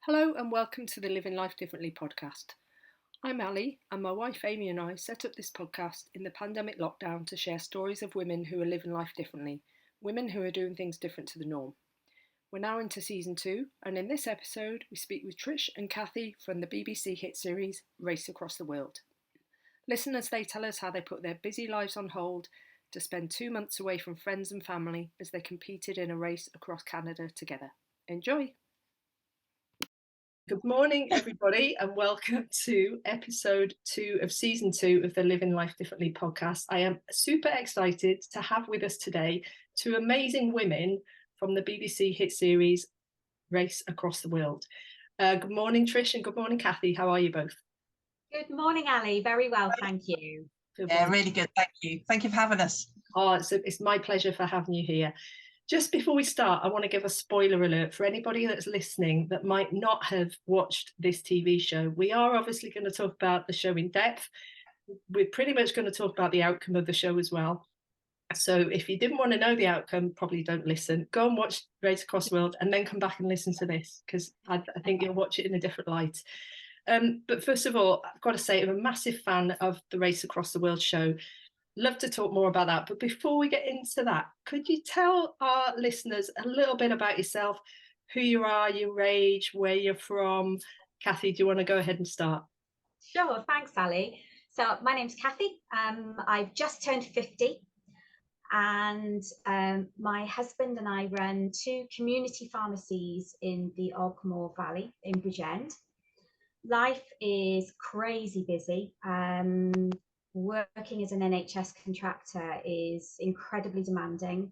Hello and welcome to the Living Life Differently podcast. I'm Ali, and my wife Amy and I set up this podcast in the pandemic lockdown to share stories of women who are living life differently, women who are doing things different to the norm. We're now into season 2, and in this episode we speak with Tricia and Cathie from the BBC hit series Race Across the World. Listen as they tell us how they put their busy lives on hold to spend 2 months away from friends and family as they competed in a race across Canada together. Enjoy! Good morning, everybody, and welcome to episode 2 of season 2 of the Living Life Differently podcast. I am super excited to have with us today two amazing women from the BBC hit series Race Across the World. Good morning, Trish, and good morning, Cathie. How are you both? Good morning, Ali. Very well, thank you. Yeah, really good. Thank you. Thank you for having us. Oh, it's my pleasure for having you here. Just before we start, I want to give a spoiler alert for anybody that's listening that might not have watched this TV show. We are obviously going to talk about the show in depth. We're pretty much going to talk about the outcome of the show as well. So if you didn't want to know the outcome, probably don't listen. Go and watch Race Across the World and then come back and listen to this, because I think you'll watch it in a different light. But first of all, I've got to say I'm a massive fan of the Race Across the World show. Love to talk more about that. But before we get into that, could you tell our listeners a little bit about yourself, who you are, your age, where you're from? Cathie, do you want to go ahead and start? Sure, thanks, Ali. So my name's Cathie. I've just turned 50, and my husband and I run 2 community pharmacies in the Ogmore Valley in Bridgend. Life is crazy busy. Working as an NHS contractor is incredibly demanding.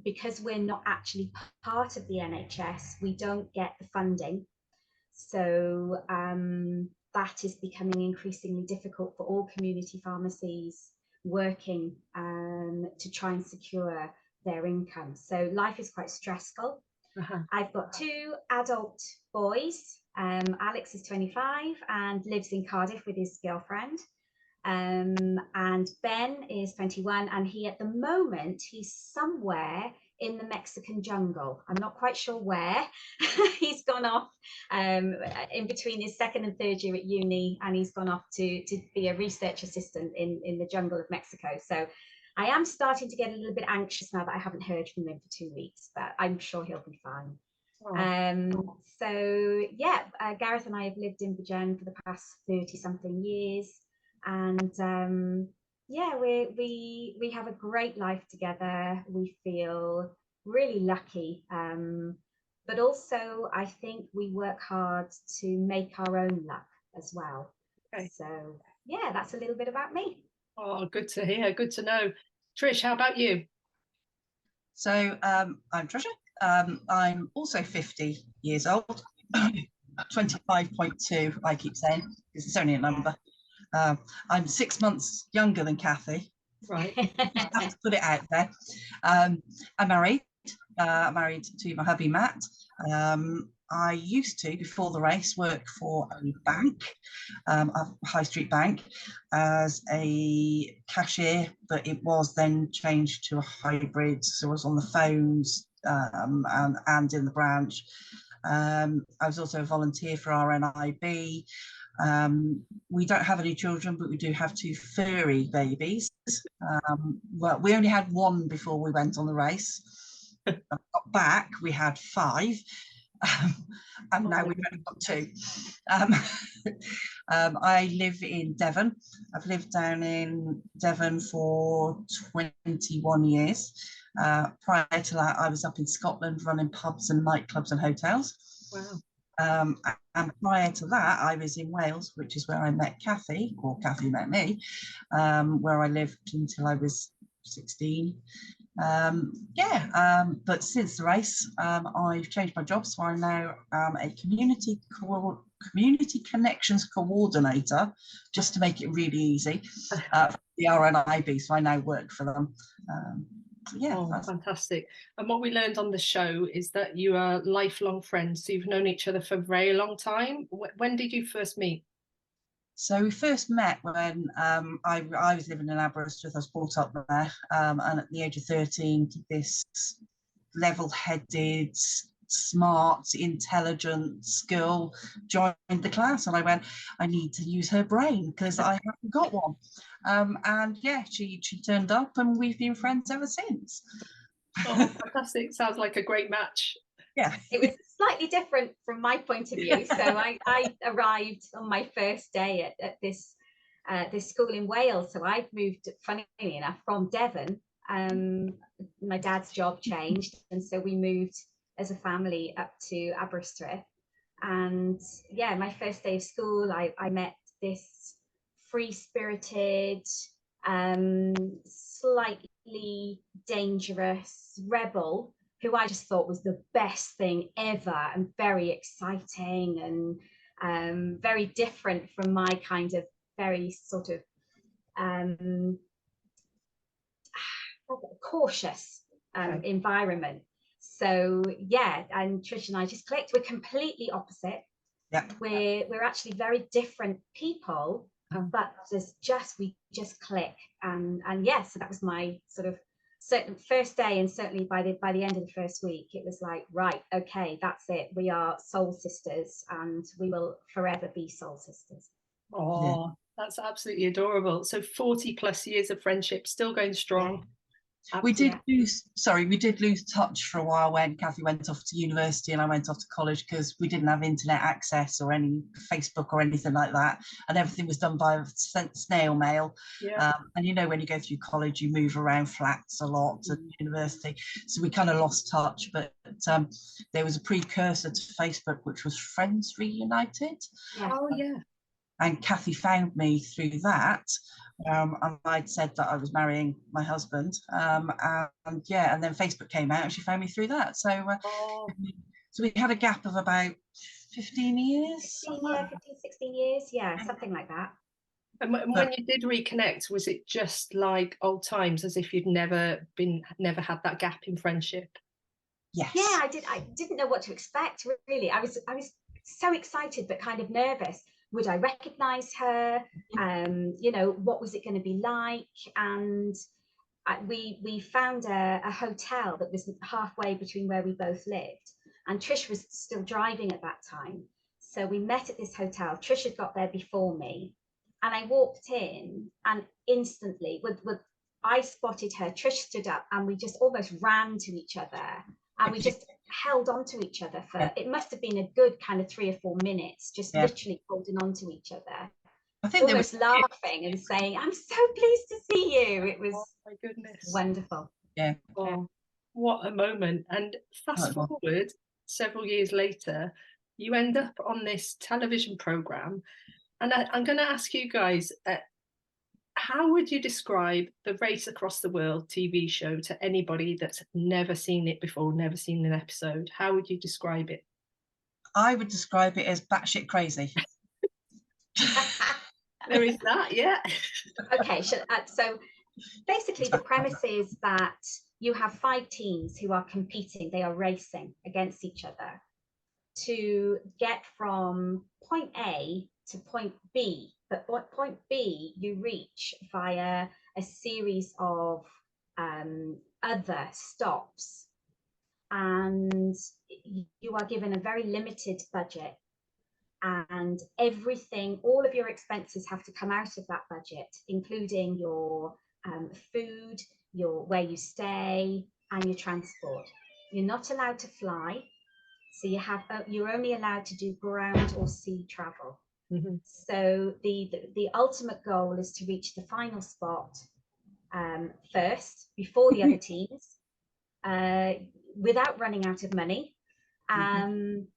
Because we're not actually part of the NHS, we don't get the funding. So that is becoming increasingly difficult for all community pharmacies working to try and secure their income. So life is quite stressful. I've got 2 adult boys. Alex is 25 and lives in Cardiff with his girlfriend. And Ben is 21, and at the moment he's somewhere in the Mexican jungle. I'm not quite sure where. He's gone off in between his 2nd and 3rd year at uni, and he's gone off to be a research assistant in the jungle of Mexico. So I am starting to get a little bit anxious now that I haven't heard from him for 2 weeks, but I'm sure he'll be fine. Gareth and I have lived in Bridgend for the past 30 something years. And we have a great life together. We feel really lucky, but also I think we work hard to make our own luck as well. Okay. So yeah, that's a little bit about me. Oh, good to hear. Good to know. Trish, how about you? So I'm Tricia. I'm also 50 years old. 25.2, I keep saying, because it's only a number. I'm 6 months younger than Cathie. Right. I have to put it out there. I'm married. Married to my hubby Matt. I used to, before the race, work for a bank, a high street bank, as a cashier, but it was then changed to a hybrid. So I was on the phones and in the branch. I was also a volunteer for RNIB. We don't have any children, but we do have 2 furry babies. Well, we only had 1 before we went on the race. I got back, we had 5, and now we've only got 2. I live in Devon. I've lived down in Devon for 21 years. Prior to that, I was up in Scotland running pubs and nightclubs and hotels. Wow. And prior to that, I was in Wales, which is where I met Cathie, or Cathie met me, where I lived until I was 16. But since the race, I've changed my job, so I'm now a community connections coordinator, just to make it really easy, for the RNIB. So I now work for them. Fantastic. And what we learned on the show is that you are lifelong friends, so you've known each other for a very long time. When did you first meet? So we first met when I was living in Aberystwyth. I was brought up there, and at the age of 13, this level-headed, smart, intelligent girl joined the class, and I went, I need to use her brain because I haven't got one. And yeah, she turned up, and we've been friends ever since. Oh, fantastic. Sounds like a great match. Yeah. It was slightly different from my point of view. So I arrived on my first day at this school in Wales. So I'd moved, funnily enough, from Devon. My dad's job changed, and so we moved as a family up to Aberystwyth. And yeah, my first day of school, I met this free-spirited, slightly dangerous rebel who I just thought was the best thing ever, and very exciting, and very different from my kind of very sort of cautious environment. So yeah, and Trish and I just clicked. We're completely opposite. Yeah. We're actually very different people, but we just click. And yeah, so that was my sort of certain first day, and certainly by the end of the first week, it was like, right, okay, that's it. We are soul sisters, and we will forever be soul sisters. Oh, that's absolutely adorable. So 40 plus years of friendship, still going strong. Yeah. We did lose touch for a while when Cathie went off to university and I went off to college, because we didn't have internet access or any Facebook or anything like that, and everything was done by snail mail. Yeah. And you know, when you go through college, you move around flats a lot at university, so we kind of lost touch. But there was a precursor to Facebook, which was Friends Reunited. Yeah. Oh yeah. And Cathie found me through that. And I'd said that I was marrying my husband, and then Facebook came out, and she found me through that. So so we had a gap of about 15 years. 15, 16 years, something like that. And when you did reconnect, was it just like old times, as if you'd never had that gap in friendship? Yes. Yeah, I didn't know what to expect, really. I was so excited but kind of nervous. Would I recognize her? You know, what was it going to be like? And we found a hotel that was halfway between where we both lived, and Trish was still driving at that time. So we met at this hotel. Trish had got there before me, and I walked in, and instantly, I spotted her. Trish stood up, and we just almost ran to each other, and we just held on to each other for, it must have been a good kind of 3 or 4 minutes, just literally holding on to each other. I think almost laughing and saying, I'm so pleased to see you. It was, my goodness, wonderful. Yeah. Oh, what a moment. And fast forward several years later, you end up on this television program. And I'm going to ask you guys, how would you describe the Race Across the World TV show to anybody that's never seen it before, never seen an episode? How would you describe it? I would describe it as batshit crazy. There is that, yeah. Okay, so basically the premise is that you have 5 teams who are competing, they are racing against each other to get from point A to point B. But point B you reach via a series of other stops, and you are given a very limited budget, and everything, all of your expenses have to come out of that budget, including your food, where you stay, and your transport. You're not allowed to fly, so you're only allowed to do ground or sea travel. Mm-hmm. So the ultimate goal is to reach the final spot first, before the other teams, without running out of money. And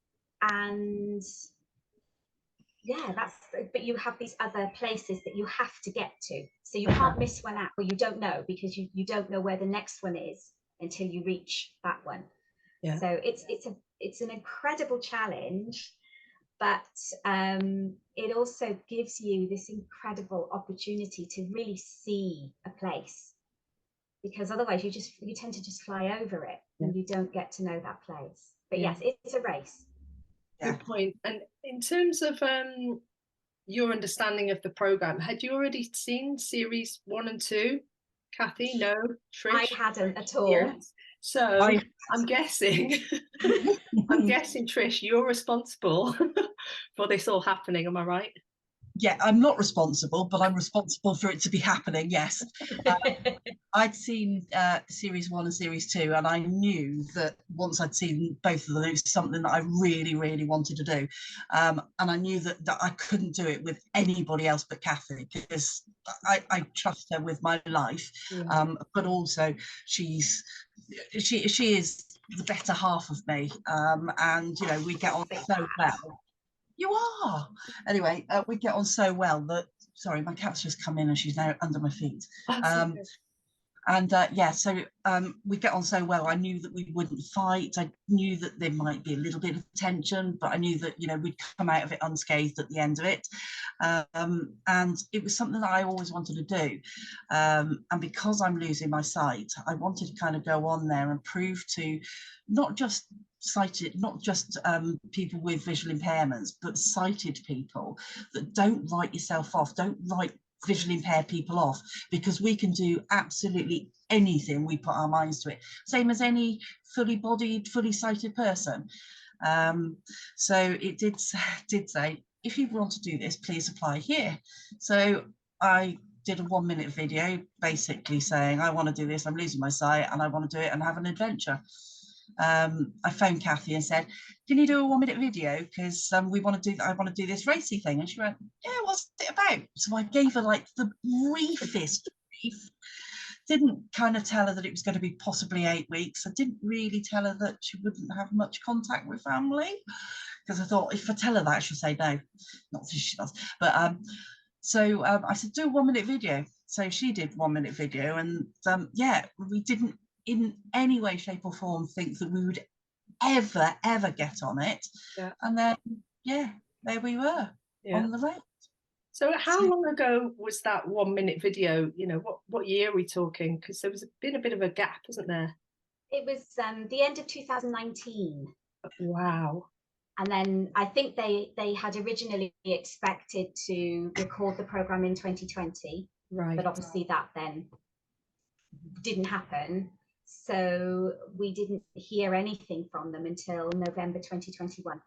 yeah, but you have these other places that you have to get to. So you can't miss one out, or you don't know, because you don't know where the next one is until you reach that one. Yeah. So it's an incredible challenge, but it also gives you this incredible opportunity to really see a place, because otherwise you tend to just fly over it, and you don't get to know that place. But yes, it's a race. Good point. And in terms of your understanding of the program, had you already seen series 1 and 2, Cathie? No, Trish? I hadn't at all. Yes. So I'm guessing, I'm guessing, Trish, you're responsible for this all happening. Am I right? Yeah, I'm not responsible, but I'm responsible for it to be happening. Yes. I'd seen series 1 and series 2, and I knew that once I'd seen both of them, it was something that I really, really wanted to do. And I knew that I couldn't do it with anybody else but Cathie, because I trust her with my life. Yeah. But also she is the better half of me. And, you know, we get on so well. You are. Anyway, we get on so well that, sorry, my cat's just come in and she's now under my feet. Yeah, so we get on so well. I knew that we wouldn't fight. I knew that there might be a little bit of tension, but I knew that, you know, we'd come out of it unscathed at the end of it. And it was something that I always wanted to do. And because I'm losing my sight, I wanted to kind of go on there and prove to not just people with visual impairments, but sighted people, that don't write yourself off, don't write visually impaired people off, because we can do absolutely anything we put our minds to it, same as any fully bodied, fully sighted person. So it did say, if you want to do this, please apply here. So I did a 1-minute video basically saying, I want to do this, I'm losing my sight and I want to do it and have an adventure. I phoned Cathie and said, can you do a 1-minute video, because I want to do this racy thing. And she went, yeah, what's it about? So I gave her like the briefest brief. Didn't kind of tell her that it was going to be possibly 8 weeks. I didn't really tell her that she wouldn't have much contact with family, because I thought if I tell her that, she'll say no. Not that she does, but so I said, do a 1-minute video. So she did 1-minute video, and yeah, we didn't in any way, shape or form think that we would ever get on it. Yeah. And then, yeah, there we were on the road. So how long ago was that 1-minute video? You know, what year are we talking? Because there was been a bit of a gap, hasn't there? It was the end of 2019. Wow. And then I think they had originally expected to record the programme in 2020. Right. But obviously that then didn't happen. So we didn't hear anything from them until November 2021.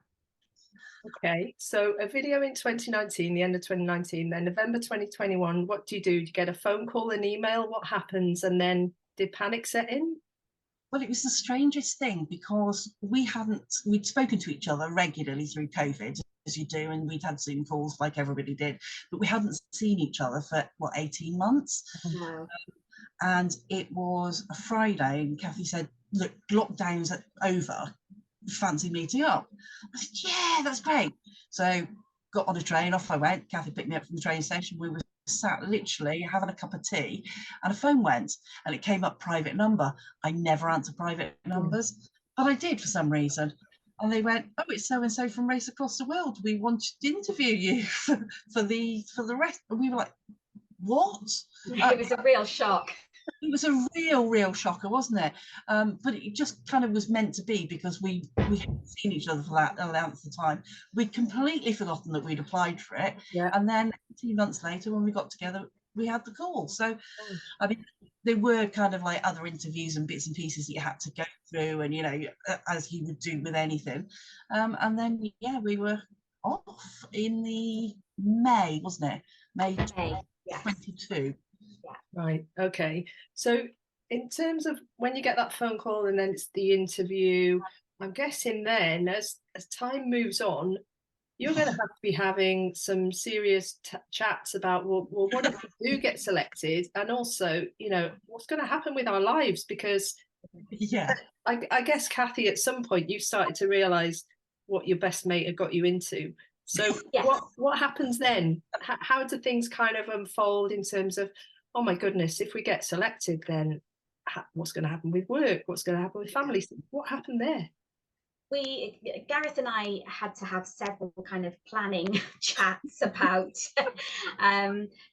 Okay, so a video in 2019, the end of 2019, then November 2021, what do? Do you get a phone call, an email? What happens? And then did panic set in? Well, it was the strangest thing, because we'd spoken to each other regularly through COVID, as you do, and we'd had Zoom calls like everybody did, but we hadn't seen each other for, 18 months? No. And it was a Friday, and Cathie said, look, lockdown's over, fancy meeting up? I said, yeah, that's great. So got on a train, off I went. Cathie picked me up from the train station. We were sat literally having a cup of tea, and a phone went, and it came up private number. I never answer private numbers, but I did for some reason. And they went, oh, it's so and so from Race Across the World. We want to interview you for the rest. And we were like, what? It was a real shock. It was a real shocker, wasn't it? But it just kind of was meant to be, because we hadn't seen each other for that length of time. We'd completely forgotten that we'd applied for it. Yeah. And then 18 months later, when we got together, we had the call. So, I mean, there were kind of like other interviews and bits and pieces that you had to go through, and, you know, as you would do with anything. And then, yeah, we were off in the May, wasn't it? May 22. Yeah. Right. Okay. So in terms of when you get that phone call and then it's the interview, I'm guessing then as time moves on, you're going to have to be having some serious chats about, well, what if we do get selected? And also, you know, what's going to happen with our lives? Because yeah, I guess, Cathie, at some point you started to realise what your best mate had got you into. So yes. What happens then? How do things kind of unfold in terms of, oh my goodness, if we get selected, then what's going to happen with work? What's going to happen with families? What happened there? Gareth and I had to have several kind of planning chats about,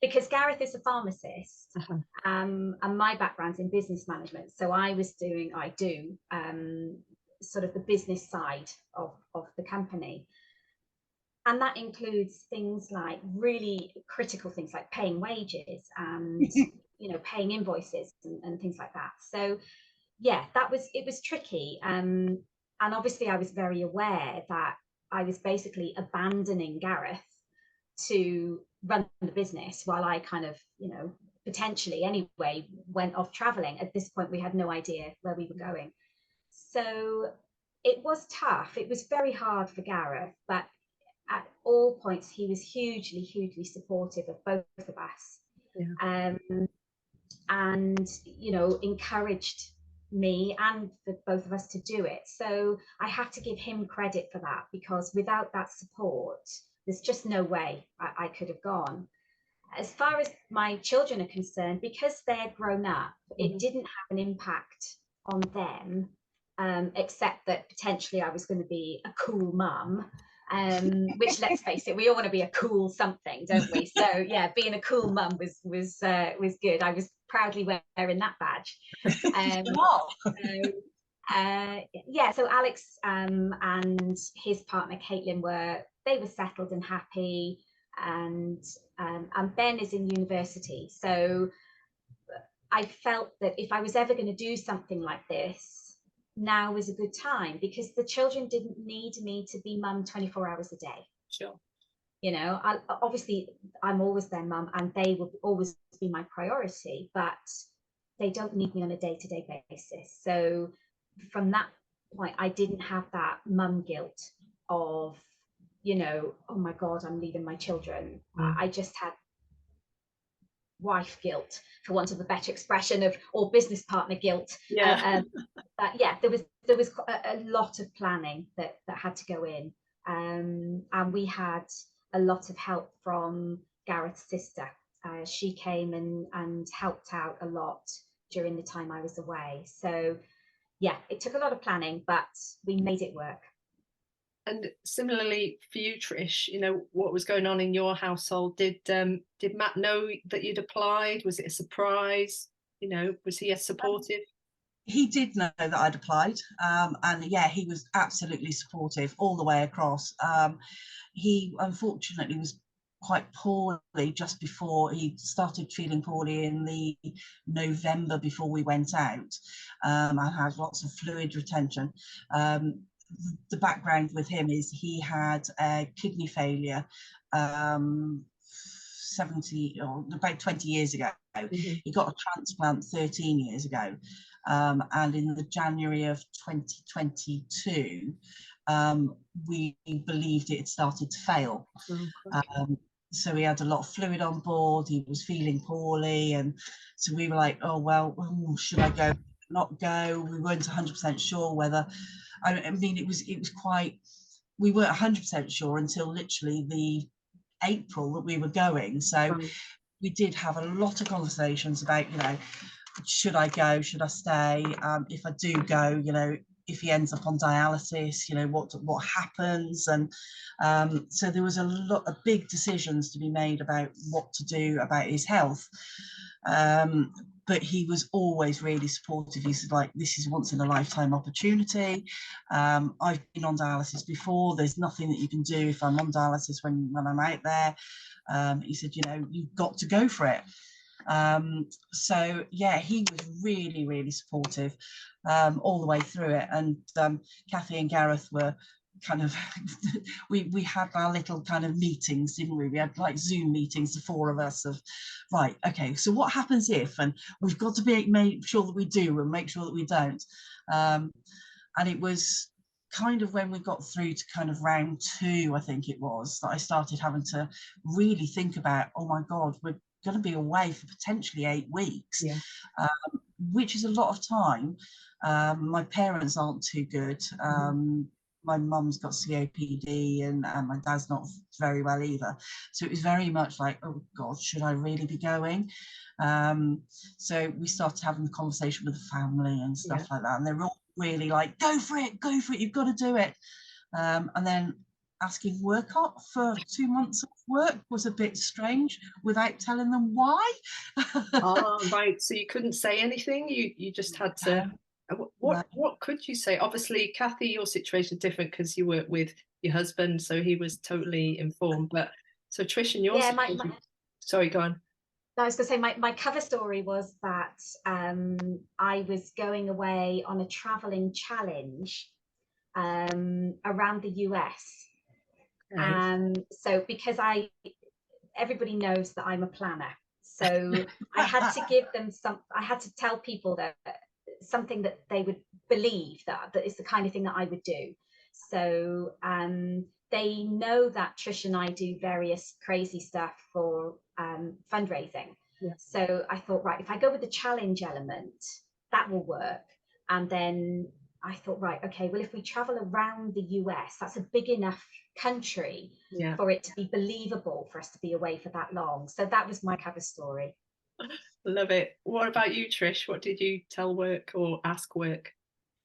because Gareth is a pharmacist, and my background's in business management. So I do sort of the business side of the company. And that includes things like really critical things like paying wages and, you know, paying invoices and things like that. So yeah, it was tricky. And obviously I was very aware that I was basically abandoning Gareth to run the business while I kind of, you know, potentially anyway, went off traveling. At this point, we had no idea where we were going. So it was tough. It was very hard for Gareth, but at all points, he was hugely, hugely supportive of both of us. Yeah. And, you know, encouraged me and for both of us to do it. So I have to give him credit for that, because without that support, there's just no way I could have gone. As far as my children are concerned, because they're grown up, it didn't have an impact on them, except that potentially I was going to be a cool mum, which, let's face it, we all want to be a cool something, don't we? So yeah, being a cool mum was good. I was proudly wearing that badge. Yeah, so Alex and his partner Caitlin were settled and happy, and Ben is in university. So I felt that if I was ever going to do something like this, now was a good time, because the children didn't need me to be mum 24 hours a day. Sure. You know, obviously I'm always their mum and they will always be my priority, but they don't need me on a day-to-day basis. So from that point, I didn't have that mum guilt of, you know, oh my God, I'm leaving my children. I just had wife guilt, for want of a better expression, or business partner guilt. Yeah. But yeah, there was a lot of planning that had to go in, and we had a lot of help from Gareth's sister. She came and helped out a lot during the time I was away. So yeah, it took a lot of planning, but we made it work. And similarly for you, Trish, you know, what was going on in your household? Did Matt know that you'd applied? Was it a surprise? You know, was he as supportive? He did know that I'd applied, and yeah, he was absolutely supportive all the way across. He unfortunately was quite poorly just before he started feeling poorly in the November before we went out, and had lots of fluid retention. The background with him is he had kidney failure 70 or about 20 years ago. He got a transplant 13 years ago, and in the January of 2022 we believed it had started to fail. So he had a lot of fluid on board, he was feeling poorly, and so we were like, oh well, should I go, not go? We weren't 100% sure whether, I mean, it was quite, we weren't 100% sure until literally the April that we were going. So we did have a lot of conversations about, you know, should I go, should I stay, if I do go, you know, if he ends up on dialysis, you know, what happens. And so there was a lot of big decisions to be made about what to do about his health. But he was always really supportive. He said, like, this is once in a lifetime opportunity. I've been on dialysis before. There's nothing that you can do if I'm on dialysis when I'm out there. He said, you know, you've got to go for it. So yeah, he was really, really supportive all the way through it. And Cathie and Gareth were kind of we had our little kind of meetings, didn't we? We had like Zoom meetings, the four of us, of right, okay, so what happens if, and we've got to make sure that we do and make sure that we don't. And it was kind of when we got through to kind of round 2, I think it was, that I started having to really think about, oh my God, we're going to be away for potentially 8 weeks, which is a lot of time. My parents aren't too good. My mum's got COPD and my dad's not very well either. So it was very much like, oh God, should I really be going? So we started having the conversation with the family and stuff like that. And they were all really like, go for it, you've got to do it. And then asking work up for 2 months of work was a bit strange without telling them why. Oh, right. So you couldn't say anything. You just had to. What could you say? Obviously, Cathie, your situation is different because you were with your husband, so he was totally informed. But so Trish and your situation. Sorry, go on. I was going to say my cover story was that I was going away on a traveling challenge around the US. So because everybody knows that I'm a planner, so I had to give them I had to tell people that something that they would believe that is the kind of thing that I would do. So they know that Trish and I do various crazy stuff for fundraising. Yeah. So I thought, right, if I go with the challenge element, that will work. And then I thought, right, okay, well, if we travel around the US, that's a big enough country for it to be believable for us to be away for that long. So that was my cover story. Love it. What about you, Trish? What did you tell work or ask work?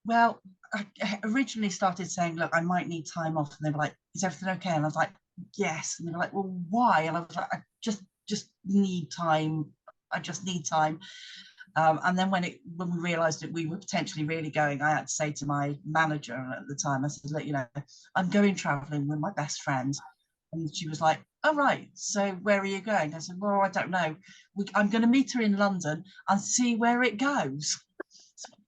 Well, I originally started saying, look, I might need time off. And they were like, is everything okay? And I was like, yes. And they were like, well, why? And I was like, I just need time. I just need time. And then when we realised that we were potentially really going, I had to say to my manager at the time, I said, look, you know, I'm going travelling with my best friend. And she was like, oh, right, so where are you going? I said, well, I don't know. I'm going to meet her in London and see where it goes.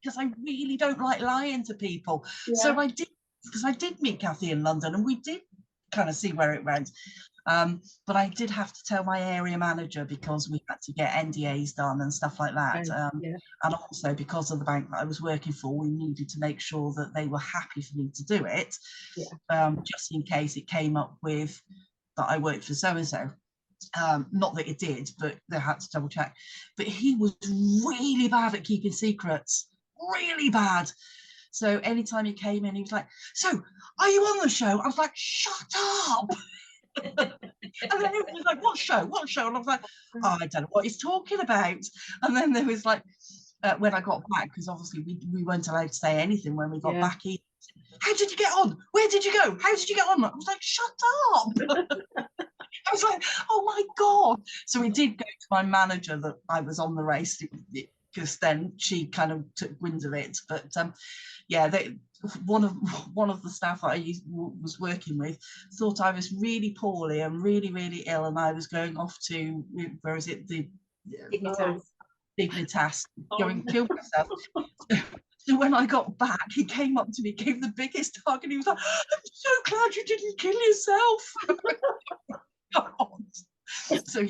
Because I really don't like lying to people. Yeah. So I did, because I did meet Cathie in London and we did kind of see where it went. But I did have to tell my area manager because we had to get NDAs done and stuff like that. And also because of the bank that I was working for, we needed to make sure that they were happy for me to do it, just in case it came up with that I worked for so-and-so. Not that it did, but they had to double check. But he was really bad at keeping secrets, really bad. So anytime he came in, he was like, so are you on the show? I was like, shut up. And then he was like, what show? And I was like, oh, I don't know what he's talking about. And then there was like, when I got back, because obviously we weren't allowed to say anything when we got back, how did you get on? Where did you go? How did you get on? I was like, shut up. I was like, oh my God. So we did go to my manager that I was on the race, because then she kind of took wind of it. But one of the staff that I was working with thought I was really poorly and really, really ill, and I was going off to, where is it, the Dignitas, go and kill myself. So when I got back, he came up to me, gave the biggest hug, and he was like, I'm so glad you didn't kill yourself. So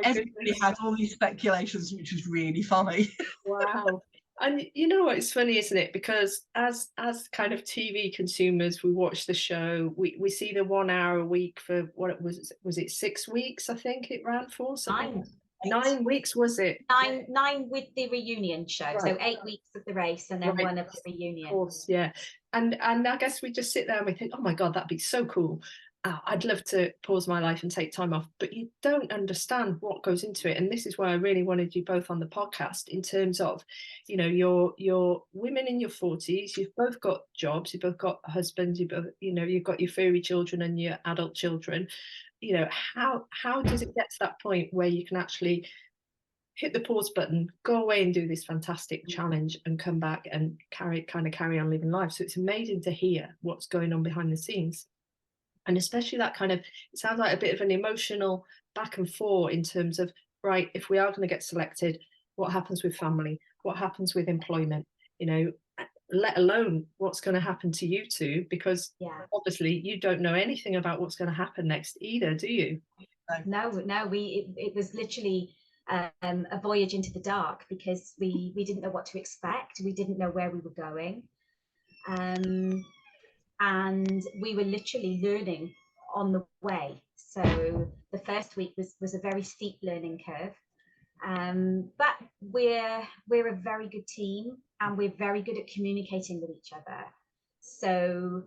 everybody had all these speculations, which was really funny. Wow. And you know what, it's funny, isn't it? Because as kind of TV consumers, we watch the show, we see the 1 hour a week for what it was it 6 weeks, I think it ran for? 9 weeks, was it? Nine with the reunion show. Right. So 8 weeks of the race and then one of the reunion. Of course, yeah. And I guess we just sit there and we think, oh my God, that'd be so cool. I'd love to pause my life and take time off, but you don't understand what goes into it. And this is why I really wanted you both on the podcast, in terms of, you know, you're women in your 40s, you've both got jobs, you've both got husbands, you've got your furry children and your adult children. You know, how does it get to that point where you can actually hit the pause button, go away and do this fantastic challenge and come back and carry on living life? So it's amazing to hear what's going on behind the scenes. And especially that kind of, it sounds like a bit of an emotional back and forth in terms of, right, if we are going to get selected, what happens with family? What happens with employment? You know, let alone what's going to happen to you two, because obviously you don't know anything about what's going to happen next either, do you? No, it was literally a voyage into the dark, because we didn't know what to expect. We didn't know where we were going. And we were literally learning on the way. So the first week was a very steep learning curve. But we're a very good team, and we're very good at communicating with each other. So,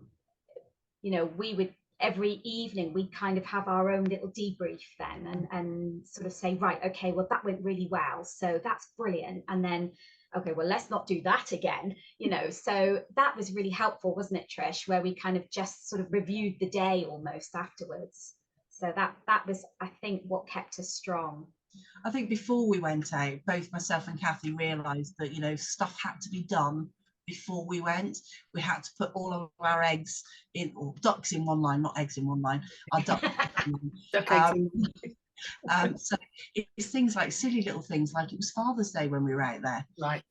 you know, we would, every evening, we kind of have our own little debrief then, and sort of say, right, okay, well, that went really well, so that's brilliant. And then, okay, well, let's not do that again, you know. So that was really helpful, wasn't it, Trish, where we kind of just sort of reviewed the day almost afterwards. So that was, I think, what kept us strong. I think before we went out, both myself and Cathie realised that, you know, stuff had to be done before we went. We had to put all of our eggs in, or ducks in one line, not eggs in one line, our ducks in one line. So it's things like silly little things, like it was Father's Day when we were out there. Right.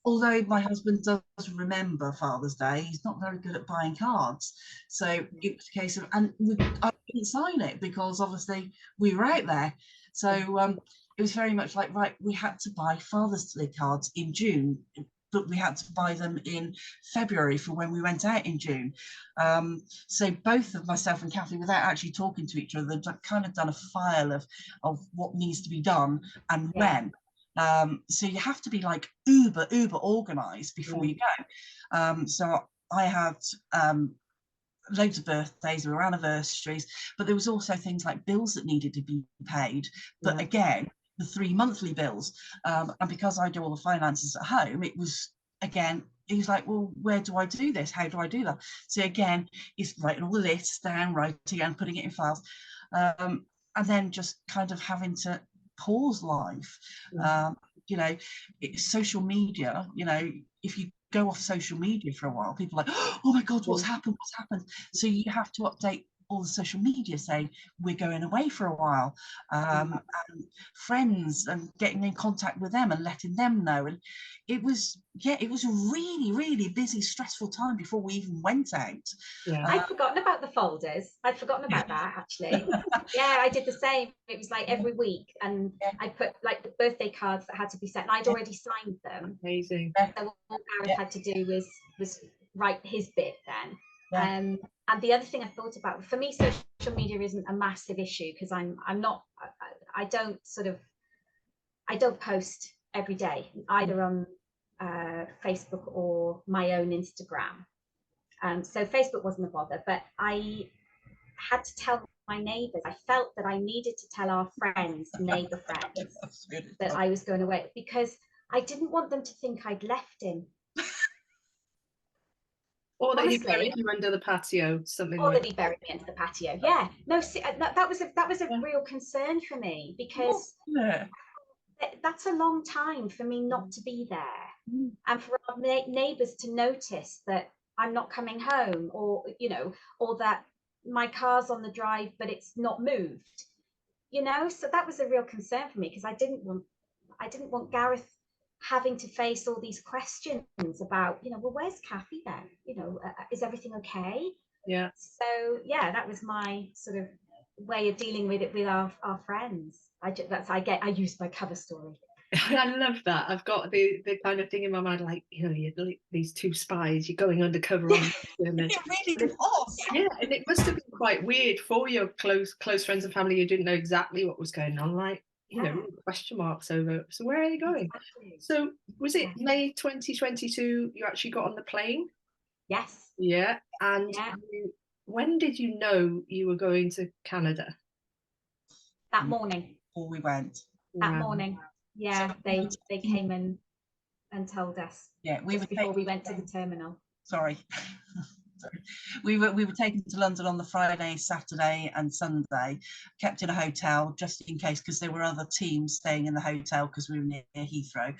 Although my husband does remember Father's Day, he's not very good at buying cards. So it was a case of, and I couldn't sign it because obviously we were out there. So it was very much like, right, we had to buy Father's Day cards in June, but we had to buy them in February for when we went out in June. So both of myself and Cathie, without actually talking to each other, kind of done a file of what needs to be done and when. So you have to be like uber organized before you go. So I had loads of birthdays, there were anniversaries, but there was also things like bills that needed to be paid. But again, the 3 monthly bills, and because I do all the finances at home, it was again, he was like, well, where do I do this? How do I do that? So again, he's writing all the lists down, writing and putting it in files, and then just kind of having to pause life. You know, social media, you know, if you go off social media for a while, people are like, oh my God, what's happened? So you have to update all the social media saying we're going away for a while, and friends, and getting in contact with them and letting them know. And it was a really busy, stressful time before we even went out. I'd forgotten about the folders. I'd forgotten about that, actually. Yeah, I did the same. It was like every week, and I put like the birthday cards that had to be sent, and I'd already signed them. Amazing. So all Gareth had to do was write his bit then. And the other thing I thought about, for me, social media isn't a massive issue because I don't post every day, either on Facebook or my own Instagram. So Facebook wasn't a bother, but I had to tell my neighbours. I felt that I needed to tell our friends, neighbour friends, that I was going away, because I didn't want them to think I'd left him. Or that he buried you under the patio, something or like that he buried me under the patio. Yeah, no, see, that was a real concern for me, because that's a long time for me not to be there, and for our neighbours to notice that I'm not coming home, or or that my car's on the drive but it's not moved. So that was a real concern for me, because I didn't want Gareth having to face all these questions about, well, where's Cathie then? Is everything okay? Yeah. So yeah, that was my sort of way of dealing with it with our friends. I use my cover story. I love that. I've got the kind of thing in my mind, like, these two spies, you're going undercover on them. It really was. Yeah, and it must have been quite weird for your close friends and family. You didn't know exactly what was going on, like, question marks over. So where are you going? Exactly. So was it May 2022 you actually got on the plane? Yes. Yeah. And when did you know you were going to Canada? That morning. Before we went. That morning. Yeah, so they came in and told us. Yeah, before we went to the terminal. Sorry. We were taken to London on the Friday, Saturday and Sunday, kept in a hotel just in case, because there were other teams staying in the hotel because we were near Heathrow.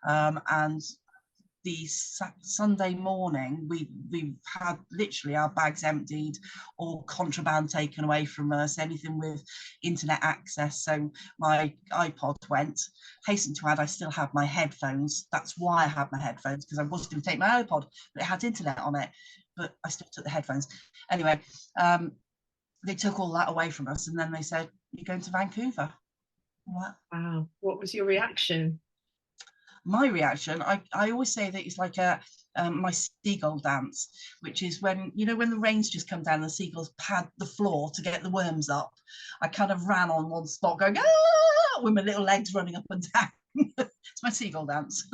And the Sunday morning, we had literally our bags emptied, all contraband taken away from us, anything with internet access. So my iPod went. Hasten to add, I still have my headphones. That's why I had my headphones, because I was going to take my iPod, but it had internet on it. But I still took the headphones. Anyway, they took all that away from us, and then they said, "You're going to Vancouver." What? Wow. What was your reaction? My reaction, I always say that it's like my seagull dance, which is when the rains just come down and the seagulls pad the floor to get the worms up. I kind of ran on one spot going, ah, with my little legs running up and down. It's my seagull dance.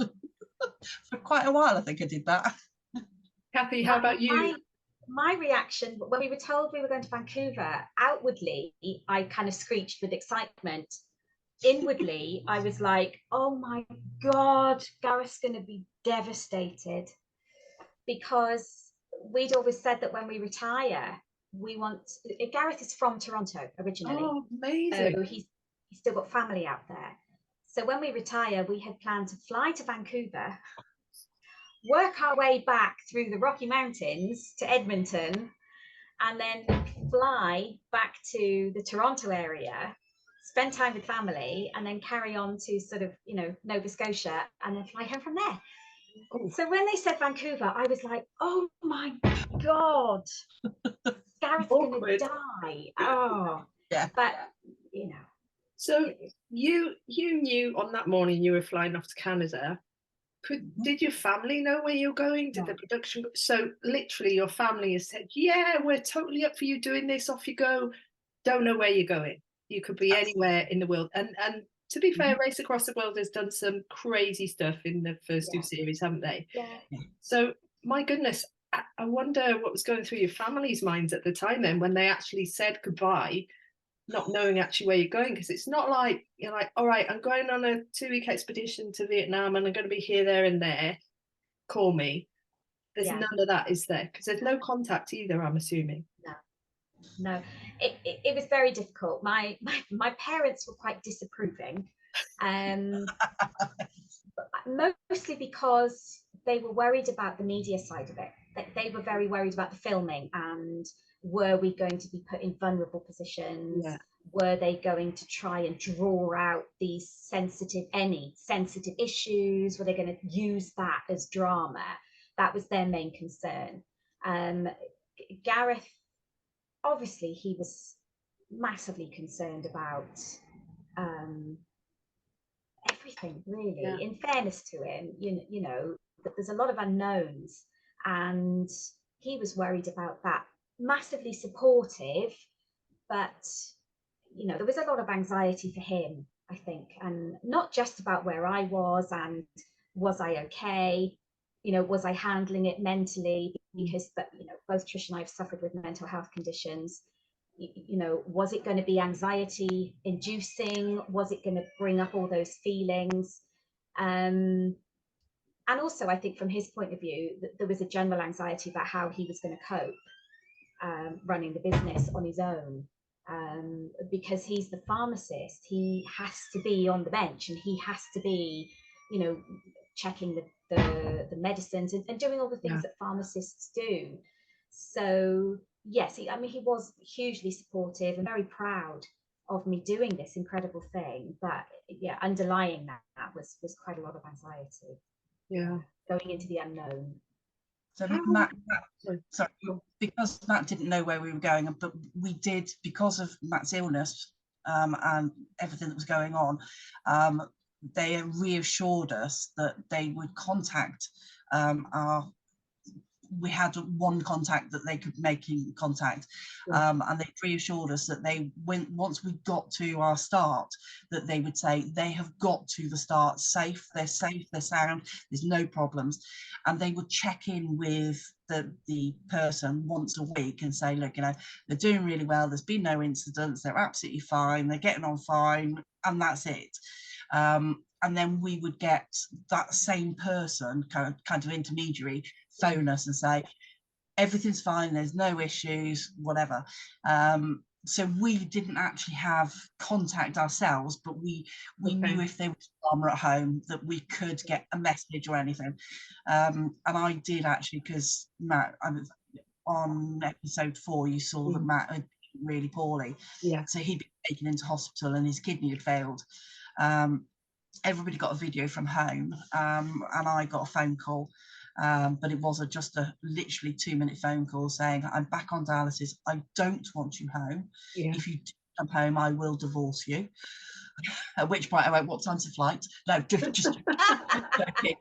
For quite a while I think I did that. Cathie, how about you? My reaction when we were told we were going to Vancouver, outwardly I kind of screeched with excitement. Inwardly, I was like, oh my God, Gareth's going to be devastated, because we'd always said that when we retire, Gareth is from Toronto originally. Oh, amazing. So he's still got family out there. So when we retire, we had planned to fly to Vancouver, work our way back through the Rocky Mountains to Edmonton, and then fly back to the Toronto area, spend time with family, and then carry on to sort of, you know, Nova Scotia, and then fly home from there. Oh. So when they said Vancouver, I was like, oh my God, Gareth's going to die. Oh, Yeah. But, you know. So you knew on that morning you were flying off to Canada. Did your family know where you're going? Did the production? So literally your family has said, yeah, we're totally up for you doing this, off you go. Don't know where you're going. You could be anywhere in the world. And to be fair, Race Across the World has done some crazy stuff in the first two series, haven't they? Yeah. So my goodness, I wonder what was going through your family's minds at the time then when they actually said goodbye, not knowing actually where you're going, because it's not like you're like, all right, I'm going on a 2-week expedition to Vietnam and I'm going to be here, there and there, call me. There's none of that, is there? Because there's no contact either, I'm assuming. No, it was very difficult. My parents were quite disapproving, mostly because they were worried about the media side of it. They were very worried about the filming, and were we going to be put in vulnerable positions? Yeah. Were they going to try and draw out these sensitive issues? Were they going to use that as drama? That was their main concern. Gareth, obviously, he was massively concerned about everything, really. Yeah. In fairness to him, you know, there's a lot of unknowns, and he was worried about that. Massively supportive, but you know, there was a lot of anxiety for him, I think, and not just about where I was and was I okay, you know, was I handling it mentally, because that, you know, both Trish and I have suffered with mental health conditions. You know, was it going to be anxiety inducing? Was it going to bring up all those feelings? And also, I think from his point of view, there was a general anxiety about how he was going to cope running the business on his own. Because he's the pharmacist, he has to be on the bench, and he has to be, you know, checking the medicines and doing all the things that pharmacists do. So yes, he was hugely supportive and very proud of me doing this incredible thing. But yeah, underlying that was quite a lot of anxiety. Yeah. Going into the unknown. So Matt, sorry, because Matt didn't know where we were going, but we did, because of Matt's illness and everything that was going on, they reassured us that they would contact we had one contact that they could make in contact, and they reassured us that once we got to our start, that they would say they have got to the start safe, they're sound, there's no problems, and they would check in with the person once a week and say, look, you know, they're doing really well, there's been no incidents, they're absolutely fine, they're getting on fine, and that's it. And then we would get that same person, kind of intermediary, phone us and say everything's fine, there's no issues, whatever. So we didn't actually have contact ourselves, but we knew if there was drama at home that we could get a message or anything. And I did actually, because Matt, on episode 4, you saw that Matt had been really poorly. Yeah. So he'd been taken into hospital and his kidney had failed. Everybody got a video from home, and I got a phone call, but it was just a literally 2-minute phone call saying, I'm back on dialysis, I don't want you home. If you do come home, I will divorce you. At which point I went, what time's the flight? No, just joking.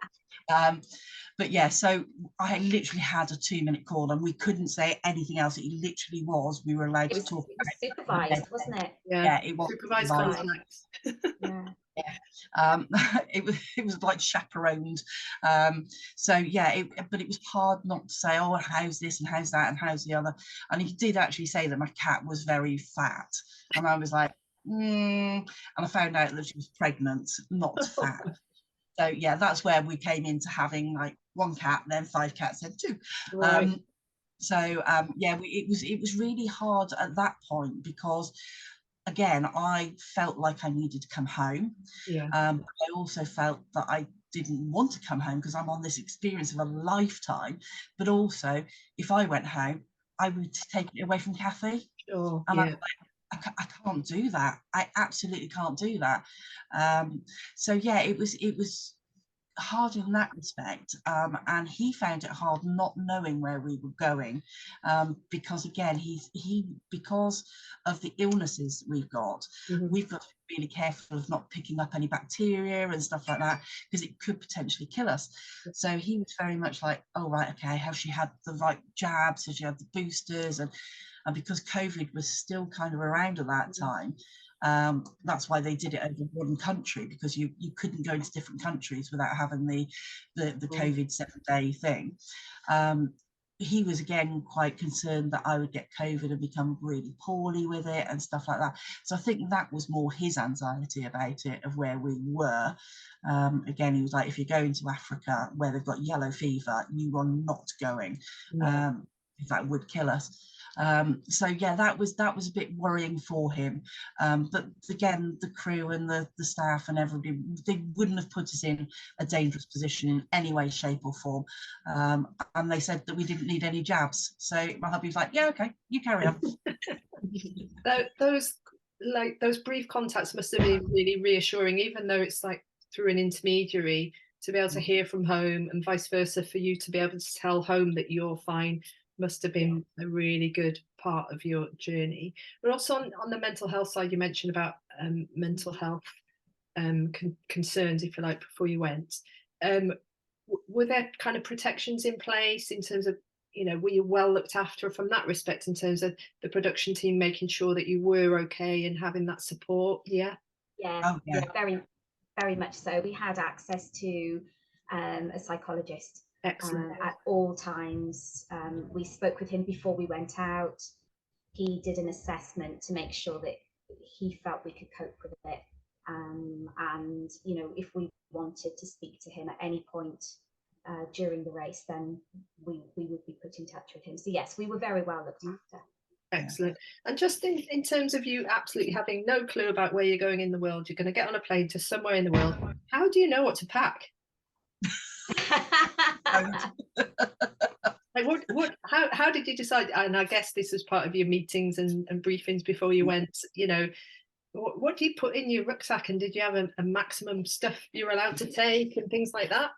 But yeah, so I literally had a 2-minute call, and we couldn't say anything else. It literally was, we were allowed to talk. It was supervised, wasn't it? Yeah, it was supervised contact. It was like chaperoned. So yeah, but it was hard not to say, oh, how's this and how's that and how's the other. And he did actually say that my cat was very fat, and I was like, and I found out that she was pregnant, not fat. So yeah, that's where we came into having like 1 cat, then 5 cats, then 2. Right. Yeah, it was really hard at that point, because again, I felt like I needed to come home. I also felt that I didn't want to come home because I'm on this experience of a lifetime. But also, if I went home, I would take it away from Cathie. Sure. And Yeah. I'm like, I can't do that. I absolutely can't do that. So yeah, it was hard in that respect, and he found it hard not knowing where we were going, because again, because of the illnesses we've got, we've got to be really careful of not picking up any bacteria and stuff like that, because it could potentially kill us. So he was very much like, oh right, okay, has she had the right jabs, has she had the boosters, and because COVID was still kind of around at that time, that's why they did it over one country, because you couldn't go into different countries without having the COVID 7-day thing. He was again quite concerned that I would get COVID and become really poorly with it and stuff like that. So I think that was more his anxiety about it, of where we were. Again, he was like, if you're going to Africa where they've got yellow fever, you are not going. If that would kill us. So yeah, that was a bit worrying for him, but again, the crew and the staff and everybody, they wouldn't have put us in a dangerous position in any way, shape or form, and they said that we didn't need any jabs. So my hubby's like, yeah, okay, you carry on. those brief contacts must have been really reassuring, even though it's like through an intermediary, to be able to hear from home and vice versa, for you to be able to tell home that you're fine, must have been a really good part of your journey. But also on the mental health side, you mentioned about mental health concerns, if you like, before you went. Were there kind of protections in place in terms of, were you well looked after from that respect, in terms of the production team making sure that you were okay and having that support? Yeah. Yeah, very, very much so. We had access to a psychologist. Excellent. At all times. We spoke with him before we went out. He did an assessment to make sure that he felt we could cope with it. And, if we wanted to speak to him at any point during the race, then we would be put in touch with him. So yes, we were very well looked after. Excellent. And just in terms of you absolutely having no clue about where you're going in the world, you're going to get on a plane to somewhere in the world. How do you know what to pack? Like how did you decide? And I guess this was part of your meetings and briefings before you went. What do you put in your rucksack, and did you have a maximum stuff you're allowed to take and things like that?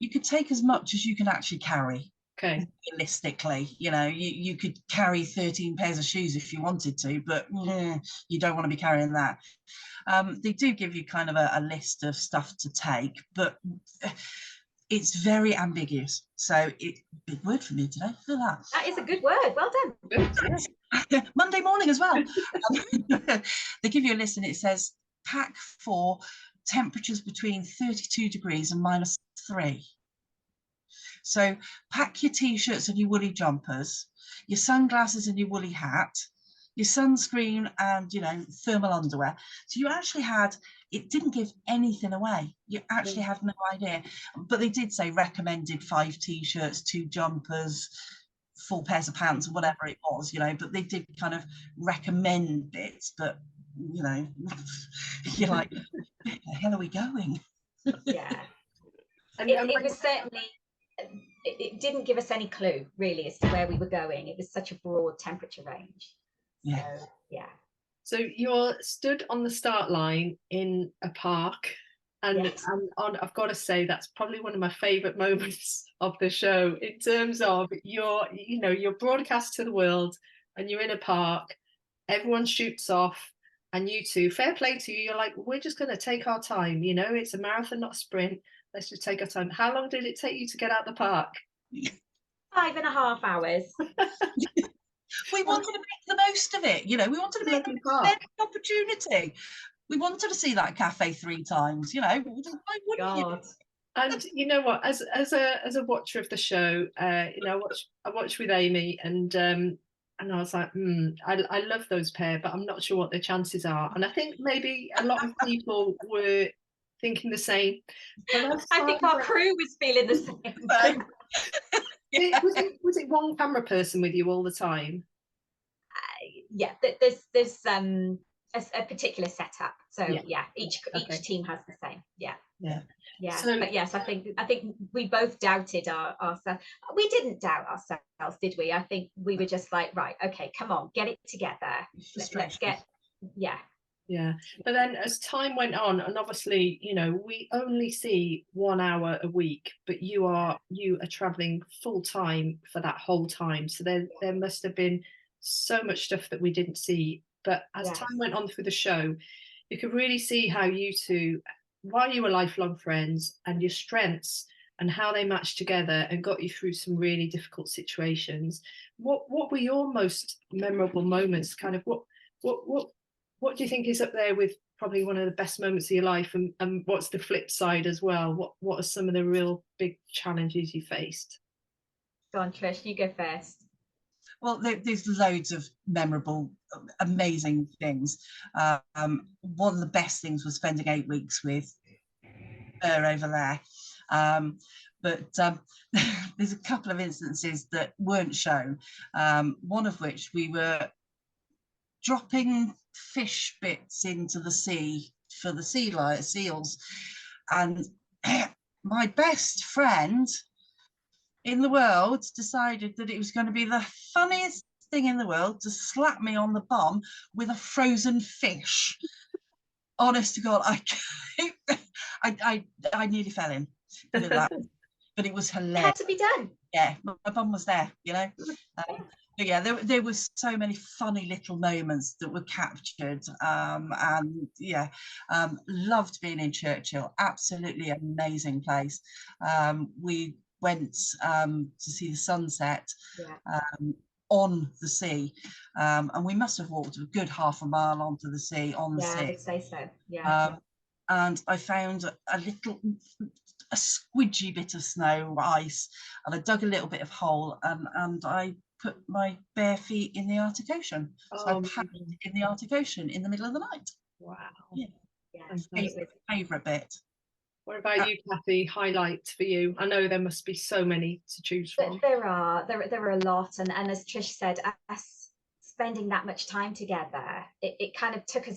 You could take as much as you can actually carry. Okay. Realistically, you could carry 13 pairs of shoes if you wanted to, but you don't want to be carrying that. They do give you kind of a list of stuff to take, but it's very ambiguous. So big word for me today. Feel that. That is a good word. Well done. Monday morning as well. They give you a list and it says pack for temperatures between 32 degrees and -3. So pack your t-shirts and your woolly jumpers, your sunglasses and your woolly hat, your sunscreen and thermal underwear. So you actually it didn't give anything away. You actually had no idea. But they did say recommended 5 t-shirts, 2 jumpers, 4 pairs of pants, or whatever it was, but they did kind of recommend bits, but you're like, where the hell are we going? Yeah. It was certainly, it didn't give us any clue really as to where we were going. It was such a broad temperature range. Yeah. So, yeah. So you're stood on the start line in a park, and, yes. I've got to say that's probably one of my favourite moments of the show, in terms of you're broadcast to the world and you're in a park, everyone shoots off, and you two, fair play to you, you're like, we're just going to take our time, it's a marathon, not a sprint, let's just take our time. How long did it take you to get out the park? 5.5 hours. We wanted to make the most of it, we wanted to make the most of the opportunity. We wanted to see that cafe 3 times, why wouldn't you? And you know what, as a watcher of the show, I watched with Amy, and I was like, I love those pair, but I'm not sure what their chances are. And I think maybe a lot of people were thinking the same. I think our crew was feeling the same. Was it one camera person with you all the time? Yeah, there's a particular setup. So yeah, each team has the same. Yeah. So, but yes, I think we both doubted ourselves. We didn't doubt ourselves, did we? I think we were just like, right, okay, come on, get it together. Let's get, yeah. But then as time went on, and obviously, you know, we only see 1 hour a week, but you are traveling full time for that whole time. So there must have been so much stuff that we didn't see. But as time went on through the show, you could really see how you two, while you were lifelong friends, and your strengths and how they matched together and got you through some really difficult situations. What were your most memorable moments? Kind of what do you think is up there with probably one of the best moments of your life, and what's the flip side as well? What are some of the real big challenges you faced? Go on, Trish, you go first. Well, there's loads of memorable, amazing things. One of the best things was spending 8 weeks with her over there. But there's a couple of instances that weren't shown. One of which, we were dropping fish bits into the sea for the seals, and my best friend in the world decided that it was going to be the funniest thing in the world to slap me on the bum with a frozen fish. Honest to God, I nearly fell in. But it was hilarious. It had to be done. Yeah, my bum was there, you know. But yeah, there was so many funny little moments that were captured, and yeah, loved being in Churchill. Absolutely amazing place. We went to see the sunset on the sea, and we must have walked a good half a mile onto the sea on the sea. I would say so. Yeah. And I found a squidgy bit of snow ice, and I dug a little bit of hole, and I put my bare feet in the Arctic Ocean. So I paddled in the Arctic Ocean in the middle of the night. Wow. Yeah. Favourite bit. What about you, Cathie? Highlight for you? I know there must be so many to choose from. There are a lot, and as Trish said, us spending that much time together, it kind of took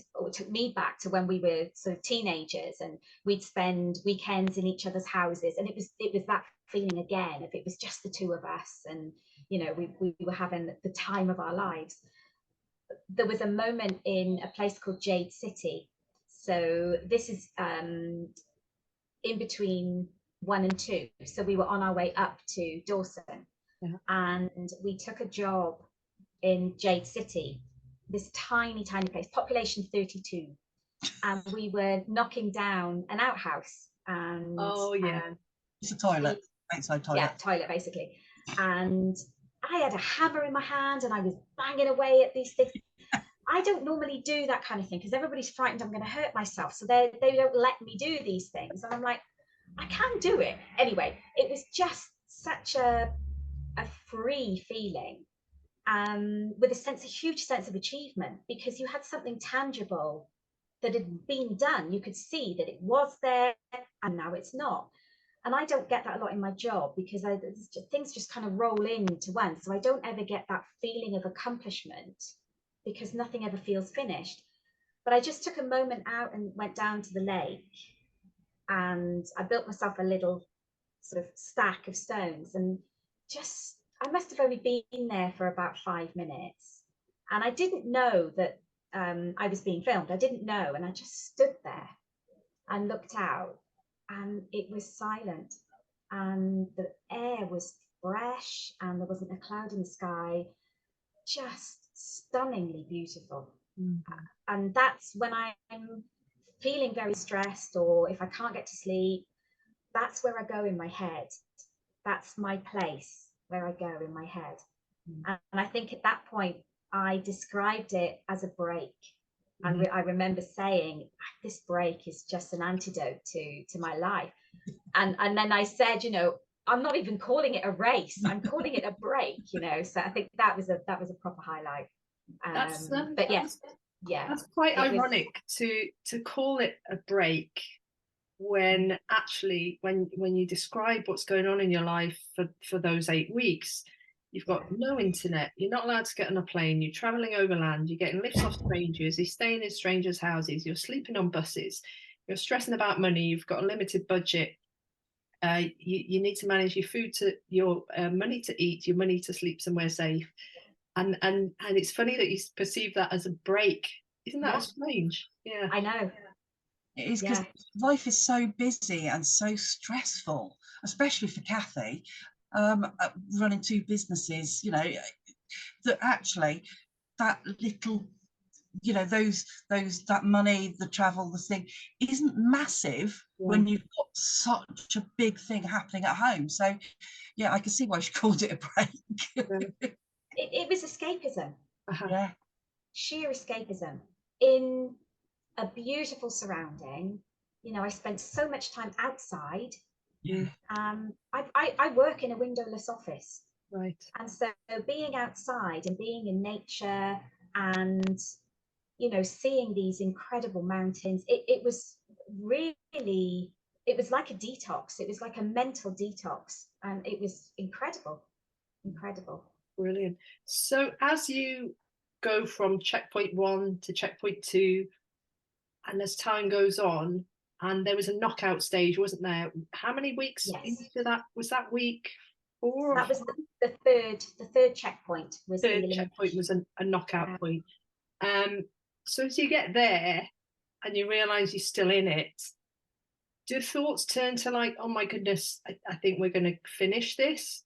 me back to when we were sort of teenagers, and we'd spend weekends in each other's houses, and it was that feeling again, if it was just the two of us, and you know, we were having the time of our lives. There was a moment in a place called Jade City. So this is in between 1 and 2. So we were on our way up to Dawson, and we took a job in Jade City, this tiny place, population 32, and we were knocking down an outhouse. And it's a toilet, outside toilet. Yeah, toilet basically. And I had a hammer in my hand, and I was banging away at these things. I don't normally do that kind of thing because everybody's frightened I'm going to hurt myself, so they don't let me do these things, and I'm like, I can do it anyway. It was just such a free feeling, with a huge sense of achievement, because you had something tangible that had been done. You could see that it was there, and now it's not. And I don't get that a lot in my job, because things just kind of roll into one, so I don't ever get that feeling of accomplishment, because nothing ever feels finished. But I just took a moment out and went down to the lake, and I built myself a little sort of stack of stones, and I must have only been there for about 5 minutes, and I didn't know that I was being filmed. I didn't know, and I just stood there and looked out, and it was silent, and the air was fresh, and there wasn't a cloud in the sky. Just stunningly beautiful. And that's when I'm feeling very stressed, or if I can't get to sleep, that's where I go in my head. That's my place where I go in my head. And I think at that point I described it as a break. And I remember saying, this break is just an antidote to my life. And then I said, you know, I'm not even calling it a race, I'm calling it a break, you know. So I think that was a proper highlight. But yes, that's quite ironic to call it a break when actually when you describe what's going on in your life for those 8 weeks, You've got no internet. You're not allowed to get on a plane. You're traveling overland. You're getting lifts off strangers. You're staying in strangers' houses. You're sleeping on buses. You're stressing about money. You've got a limited budget. You need to manage your food, to your money to eat, your money to sleep somewhere safe. And it's funny that you perceive that as a break. Isn't that strange? Yeah, I know. It is, because life is so busy and so stressful, especially for Cathie, running two businesses, you know, that actually that little, you know, that money, the travel, the thing isn't massive when you've got such a big thing happening at home. So yeah, I can see why she called it a break. It was escapism. Yeah, sheer escapism in a beautiful surrounding. You know, I spent so much time outside. Yeah. I work in a windowless office. Right. And so being outside and being in nature and, you know, seeing these incredible mountains, it was really, it was like a detox. It was like a mental detox. And it was incredible. Brilliant. So as you go from checkpoint 1 to checkpoint 2, and as time goes on, and there was a knockout stage, wasn't there? How many weeks into that? Was that week 4? That was the third checkpoint. Was the third checkpoint was a knockout point. So as you get there and you realise you're still in it, do thoughts turn to like, oh my goodness, I think we're going to finish this?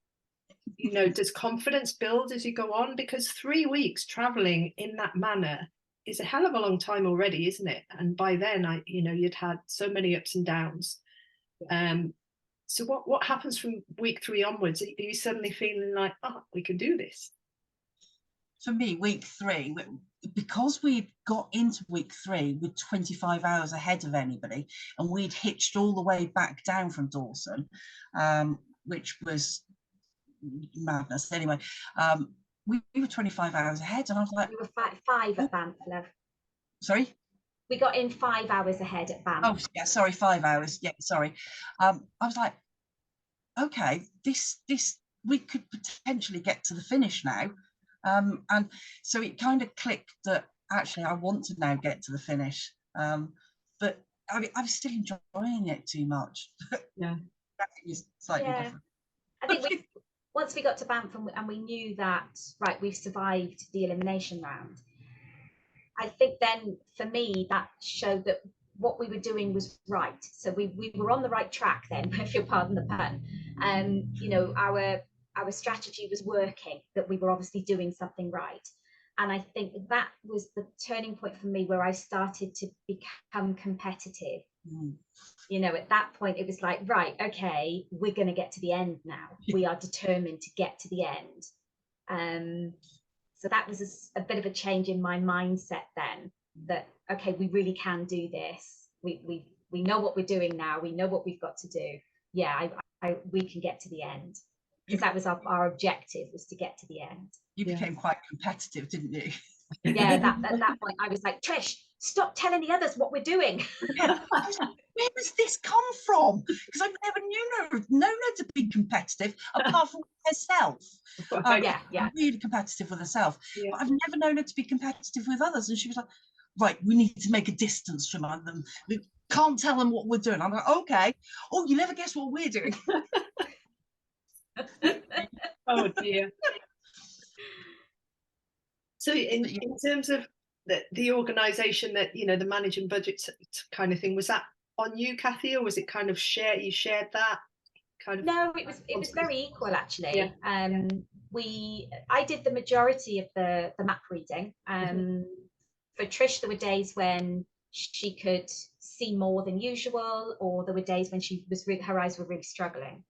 You know, does confidence build as you go on? Because 3 weeks traveling in that manner is a hell of a long time already, isn't it? And by then, you'd had so many ups and downs. So what happens from week 3 onwards? Are you suddenly feeling like, oh, we can do this? For me, week 3, because we got into week 3 with 25 hours ahead of anybody, and we'd hitched all the way back down from Dawson, which was madness. Anyway, we were 25 hours ahead, and I was like, we were five at Banff, love. Sorry? We got in 5 hours ahead at Banff. Oh, yeah, sorry, 5 hours. Yeah, sorry. I was like, okay, this we could potentially get to the finish now. And so it kind of clicked that actually I want to now get to the finish. But I'm still enjoying it too much. Yeah. That is slightly different. I think once we got to Banff and we knew that, right, we've survived the elimination round, I think then for me that showed that what we were doing was right. So we were on the right track then, if you'll pardon the pun. You know, our strategy was working, that we were obviously doing something right. And I think that was the turning point for me where I started to become competitive. You know, at that point it was like, right, okay, we're going to get to the end now. We are determined to get to the end. So that was a bit of a change in my mindset then, that, okay, we really can do this. We know what we're doing now. We know what we've got to do. Yeah, we can get to the end. Because that was our objective, was to get to the end. You became quite competitive, didn't you? Yeah, at that point I was like, Trish, stop telling the others what we're doing. Yeah. Where does this come from? Because I've never known her to be competitive apart from herself. Yeah. Really competitive with herself. Yeah. But I've never known her to be competitive with others. And she was like, right, we need to make a distance from them. We can't tell them what we're doing. I'm like, okay. Oh, you never guess what we're doing. Oh dear. So in terms of the organisation, that, you know, the managing budget kind of thing, was that on you, Cathie, or was it kind of you shared that kind of? No, it was very equal actually. I did the majority of the map reading. For Trish, there were days when she could see more than usual, or there were days when her eyes were really struggling.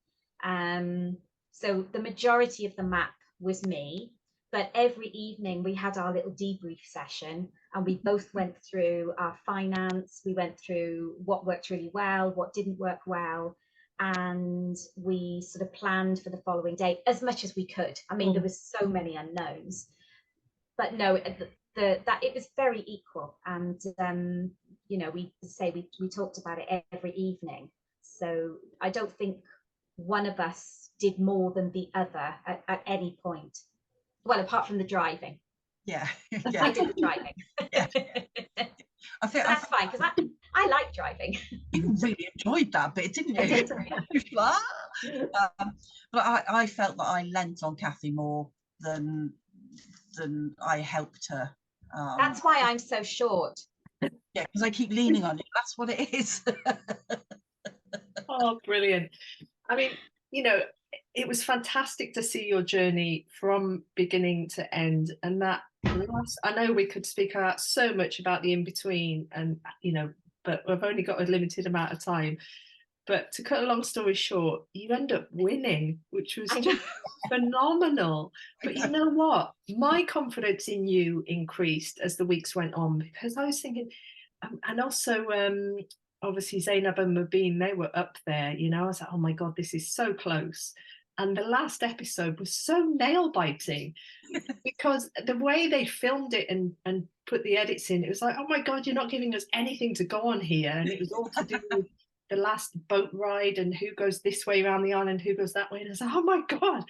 So the majority of the map was me, but every evening we had our little debrief session, and we both went through our finance. We went through what worked really well, what didn't work well, and we sort of planned for the following day as much as we could. I mean, there was so many unknowns, but no, that it was very equal. And you know, we talked about it every evening. So I don't think one of us did more than the other at any point. Well, apart from the driving. Yeah, I did the driving. Yeah. I think that's fine, because I like driving. You really enjoyed that bit, didn't you? I did. But I felt that I lent on Cathie more than I helped her. That's why I'm so short. Yeah, because I keep leaning on you. That's what it is. Oh, brilliant. I mean, you know, it was fantastic to see your journey from beginning to end. And that last, I know we could speak out so much about the in-between and, you know, but we've only got a limited amount of time. But to cut a long story short, you end up winning, which was just phenomenal. But you know what? My confidence in you increased as the weeks went on, because I was thinking, and also obviously Zainab and Mubin, they were up there, you know. I was like, oh my God, this is so close. And the last episode was so nail-biting because the way they filmed it and put the edits in, it was like, oh my God, you're not giving us anything to go on here. And it was all to do with the last boat ride and who goes this way around the island, who goes that way. And I was like, oh my God.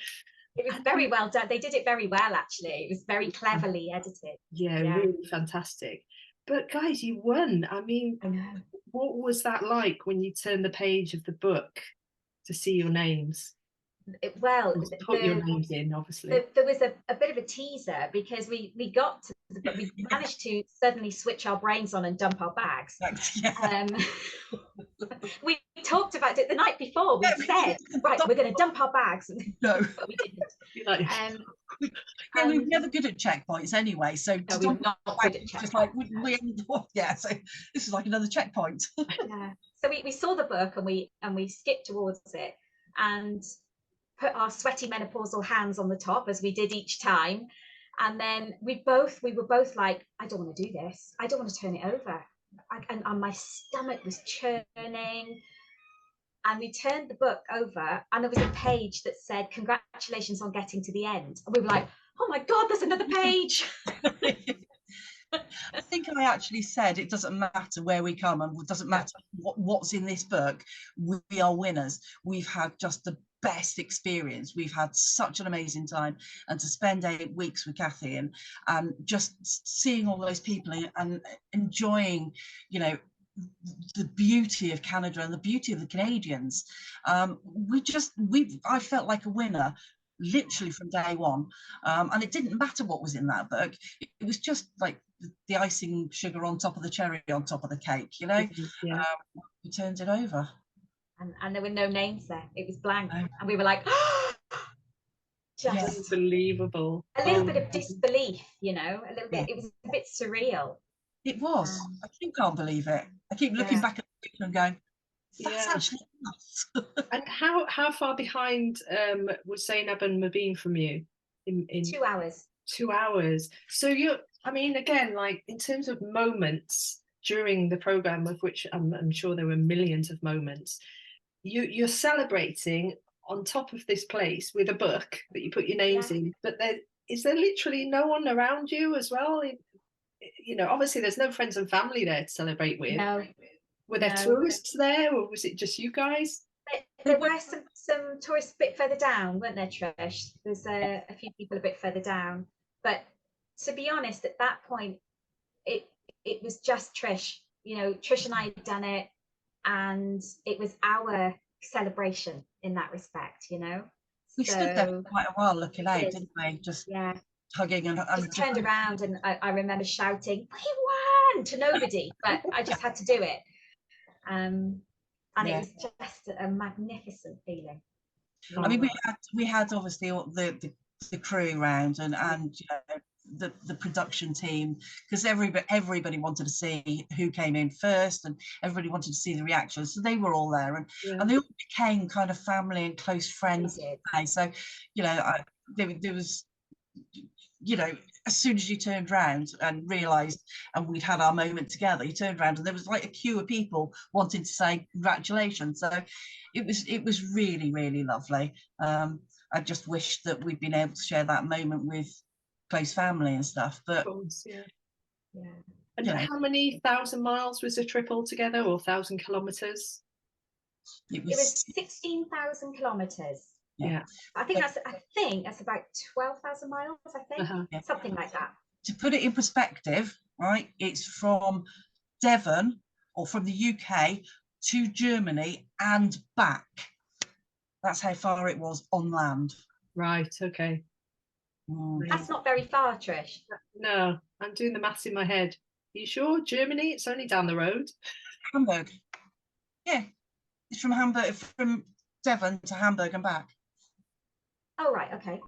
It was very well done. They did it very well, actually. It was very cleverly edited. Yeah, really fantastic. But guys, you won. I mean, I know. What was that like when you turned the page of the book to see your names? Well, put your names in, obviously. There was a bit of a teaser, because we got to the book. We managed to suddenly switch our brains on and dump our bags. Yeah. We talked about it the night before. We said, right, we're going to dump our bags. No, but we didn't. We're never good at checkpoints anyway. So no, we're not good at checkpoints. Just like yeah. So this is like another checkpoint. Yeah. So we saw the book and we skipped towards it and put our sweaty menopausal hands on the top, as we did each time. And then we were both like, I don't want to do this. I don't want to turn it over. And my stomach was churning. And we turned the book over and there was a page that said, congratulations on getting to the end. And we were like, oh my God, there's another page. I think I actually said it doesn't matter where we come and it doesn't matter what's in this book. We are winners. We've had just the best experience. We've had such an amazing time, and to spend 8 weeks with Cathie and just seeing all those people and enjoying, you know, the beauty of Canada and the beauty of the Canadians. I felt like a winner literally from day one, and it didn't matter what was in that book. It was just like the icing sugar on top of the cherry on top of the cake, you know. We turned it over, and there were no names there. It was blank, and we were like, oh, just unbelievable. A little bit of disbelief, you know, a little bit. It was a bit surreal. It was. I still can't believe it. I keep looking back at the picture and going, that's actually nuts. And how far behind was Zainab and Mubin from you? In 2 hours. 2 hours. So I mean, again, like in terms of moments during the program, of which I'm sure there were millions of moments, you're celebrating on top of this place with a book that you put your names in, but is there literally no one around you as well? You know, obviously there's no friends and family there to celebrate with. No. Were there tourists there, or was it just you guys? There were some tourists a bit further down, weren't there, Trish? There's a few people a bit further down. But to be honest, at that point, it was just Trish. You know, Trish and I had done it, and it was our celebration in that respect, you know. We stood there for quite a while looking out, didn't we? Just hugging and just turned around, and I remember shouting, "We won!" to nobody, but I just had to do it. And it was just a magnificent feeling. I mean, we had obviously all the crew around and you know, the production team, because everybody wanted to see who came in first, and everybody wanted to see the reactions, so they were all there, and they all became kind of family and close friends. So, you know, there was, you know, as soon as you turned around and realised, and we'd had our moment together, you turned around and there was like a queue of people wanting to say congratulations. So it was really, really lovely. I just wish that we'd been able to share that moment with close family and stuff. But of course, And how many 1,000 miles was the trip altogether, or 1,000 kilometres? It was was 16,000 kilometers. Yeah. I think that's about 12,000 miles, I think. Uh-huh. Something like that. To put it in perspective, right, it's from Devon or from the UK to Germany and back. That's how far it was on land. Right, okay. That's not very far, Trish. No, I'm doing the maths in my head. Are you sure? Germany? It's only down the road. Hamburg. Yeah, it's from Hamburg, from Devon to Hamburg and back. Oh, right, okay.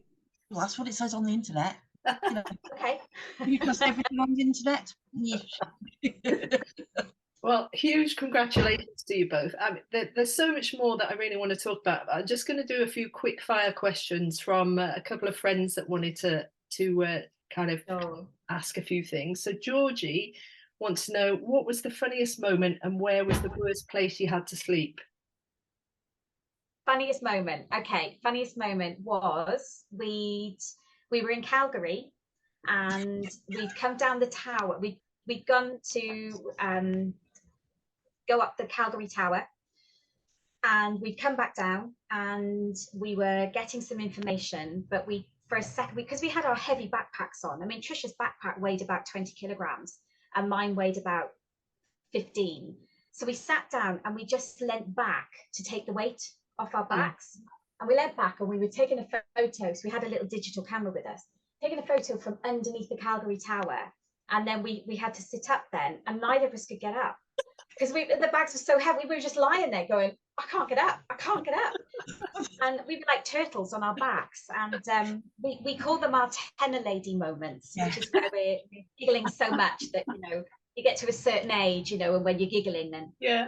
Well, that's what it says on the internet. You know, Okay. you trust everything on the internet? Yeah. Well, huge congratulations to you both. I mean, there's so much more that I really want to talk about. I'm just going to do a few quick fire questions from a couple of friends that wanted to kind of ask a few things. So Georgie wants to know, what was the funniest moment and where was the worst place you had to sleep? Funniest moment. Okay, funniest moment was we were in Calgary and we'd come down the tower. We'd gone to go up the Calgary Tower, and we'd come back down and we were getting some information, but for a second, because we had our heavy backpacks on. I mean, Tricia's backpack weighed about 20 kilograms and mine weighed about 15. So we sat down and we just leant back to take the weight off our backs. And we leant back and we were taking a photo. So we had a little digital camera with us, taking a photo from underneath the Calgary Tower. And then we had to sit up then, and neither of us could get up because the bags were so heavy. We were just lying there going, I can't get up, I can't get up. And we were like turtles on our backs. And we call them our tenor lady moments, which is where we're giggling so much that, you know, you get to a certain age, you know, and when you're giggling then. Yeah.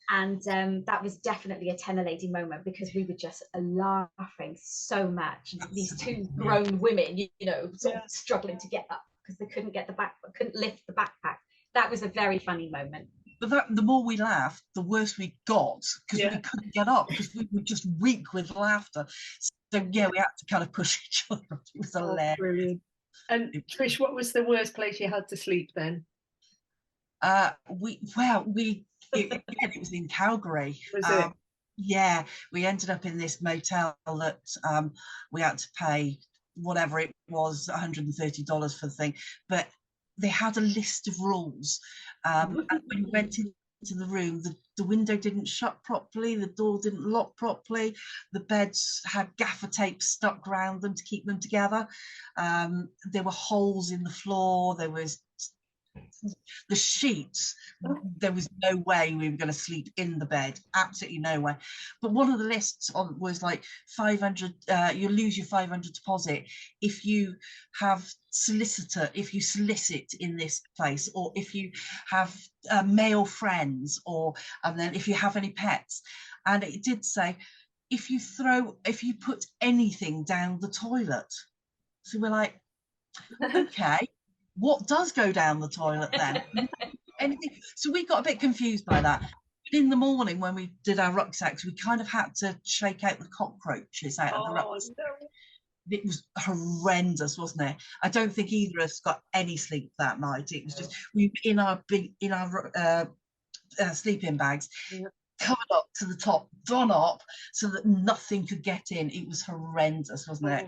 And that was definitely a tenor lady moment because we were just laughing so much. These two grown women, you know, sort of struggling to get up because they couldn't couldn't lift the backpack. That was a very funny moment. But the more we laughed, the worse we got because we couldn't get up because we were just weak with laughter. So yeah, we had to kind of push each other. It was hilarious. Brilliant. And Trish, what was the worst place you had to sleep then? It was in Calgary. Was it? Yeah, we ended up in this motel that we had to pay whatever it was, $130 for the thing, but they had a list of rules. And when we went into the room, the window didn't shut properly, the door didn't lock properly, the beds had gaffer tape stuck around them to keep them together. There were holes in the floor, there was the sheets, there was no way we were going to sleep in the bed, absolutely no way. But one of the lists was like 500, you lose your 500 deposit if you have if you solicit in this place, or if you have male friends, and then if you have any pets. And it did say if you put anything down the toilet. So we're like, okay, what does go down the toilet then? Anything. So we got a bit confused by that. But in the morning when we did our rucksacks, we kind of had to shake out the cockroaches out of the rucksack. No. It was horrendous, wasn't it? I don't think either of us got any sleep that night. It was just we were in our sleeping bags, covered up to the top, done up so that nothing could get in. It was horrendous, wasn't it?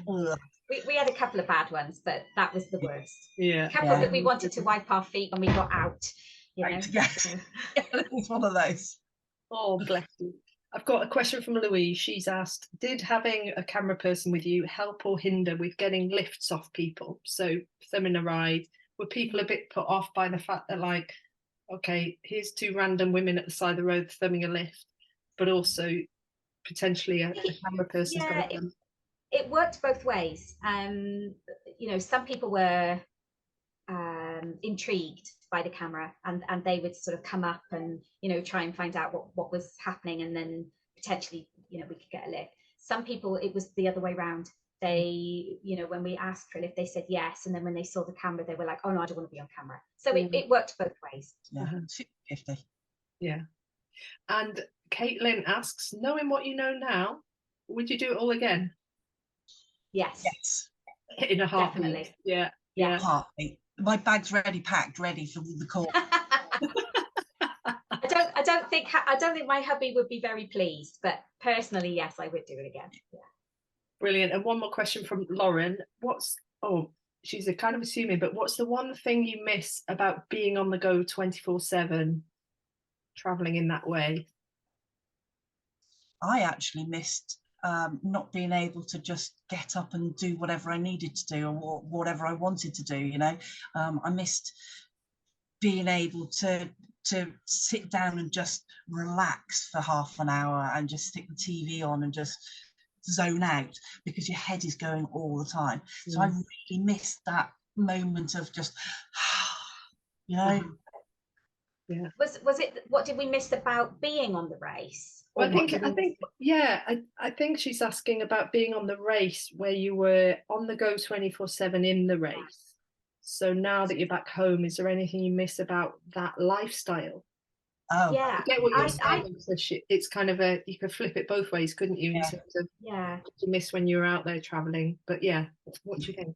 We had a couple of bad ones, but that was the worst. Yeah. A couple that we wanted to wipe our feet when we got out. You know? Yes. It was one of those. Oh, bless you. I've got a question from Louise. She's asked, did having a camera person with you help or hinder with getting lifts off people? So thumbing a ride, were people a bit put off by the fact that, like, okay, here's two random women at the side of the road thumbing a lift, but also potentially a camera person's got them? It worked both ways. You know, some people were intrigued by the camera, and they would sort of come up and, you know, try and find out what was happening, and then potentially, you know, we could get a lift. Some people, it was the other way around. They, you know, when we asked for a lift, they said yes, and then when they saw the camera, they were like, oh no, I don't want to be on camera. So it worked both ways. Yeah, 50. Yeah. And Caitlin asks, knowing what you know now, would you do it all again? Yes. In a heartbeat. Definitely. Yeah. Heartbeat. My bag's ready packed, ready for the call. I don't think my hubby would be very pleased, but personally, yes, I would do it again. Yeah. Brilliant. And one more question from Lauren. She's a kind of assuming, but what's the one thing you miss about being on the go 24/7, traveling in that way? I actually missed not being able to just get up and do whatever I needed to do or whatever I wanted to do, you know. I missed being able to sit down and just relax for half an hour and just stick the TV on and just zone out, because your head is going all the time. So I really missed that moment of just, you know. Yeah. Was it, what did we miss about being on the race? Well, I think she's asking about being on the race where you were on the go 24/7 in the race. So now that you're back home, is there anything you miss about that lifestyle? Oh, yeah. I get what you're saying. It's kind of you could flip it both ways, couldn't you? In terms of what you miss when you were out there traveling. But yeah, what do you think?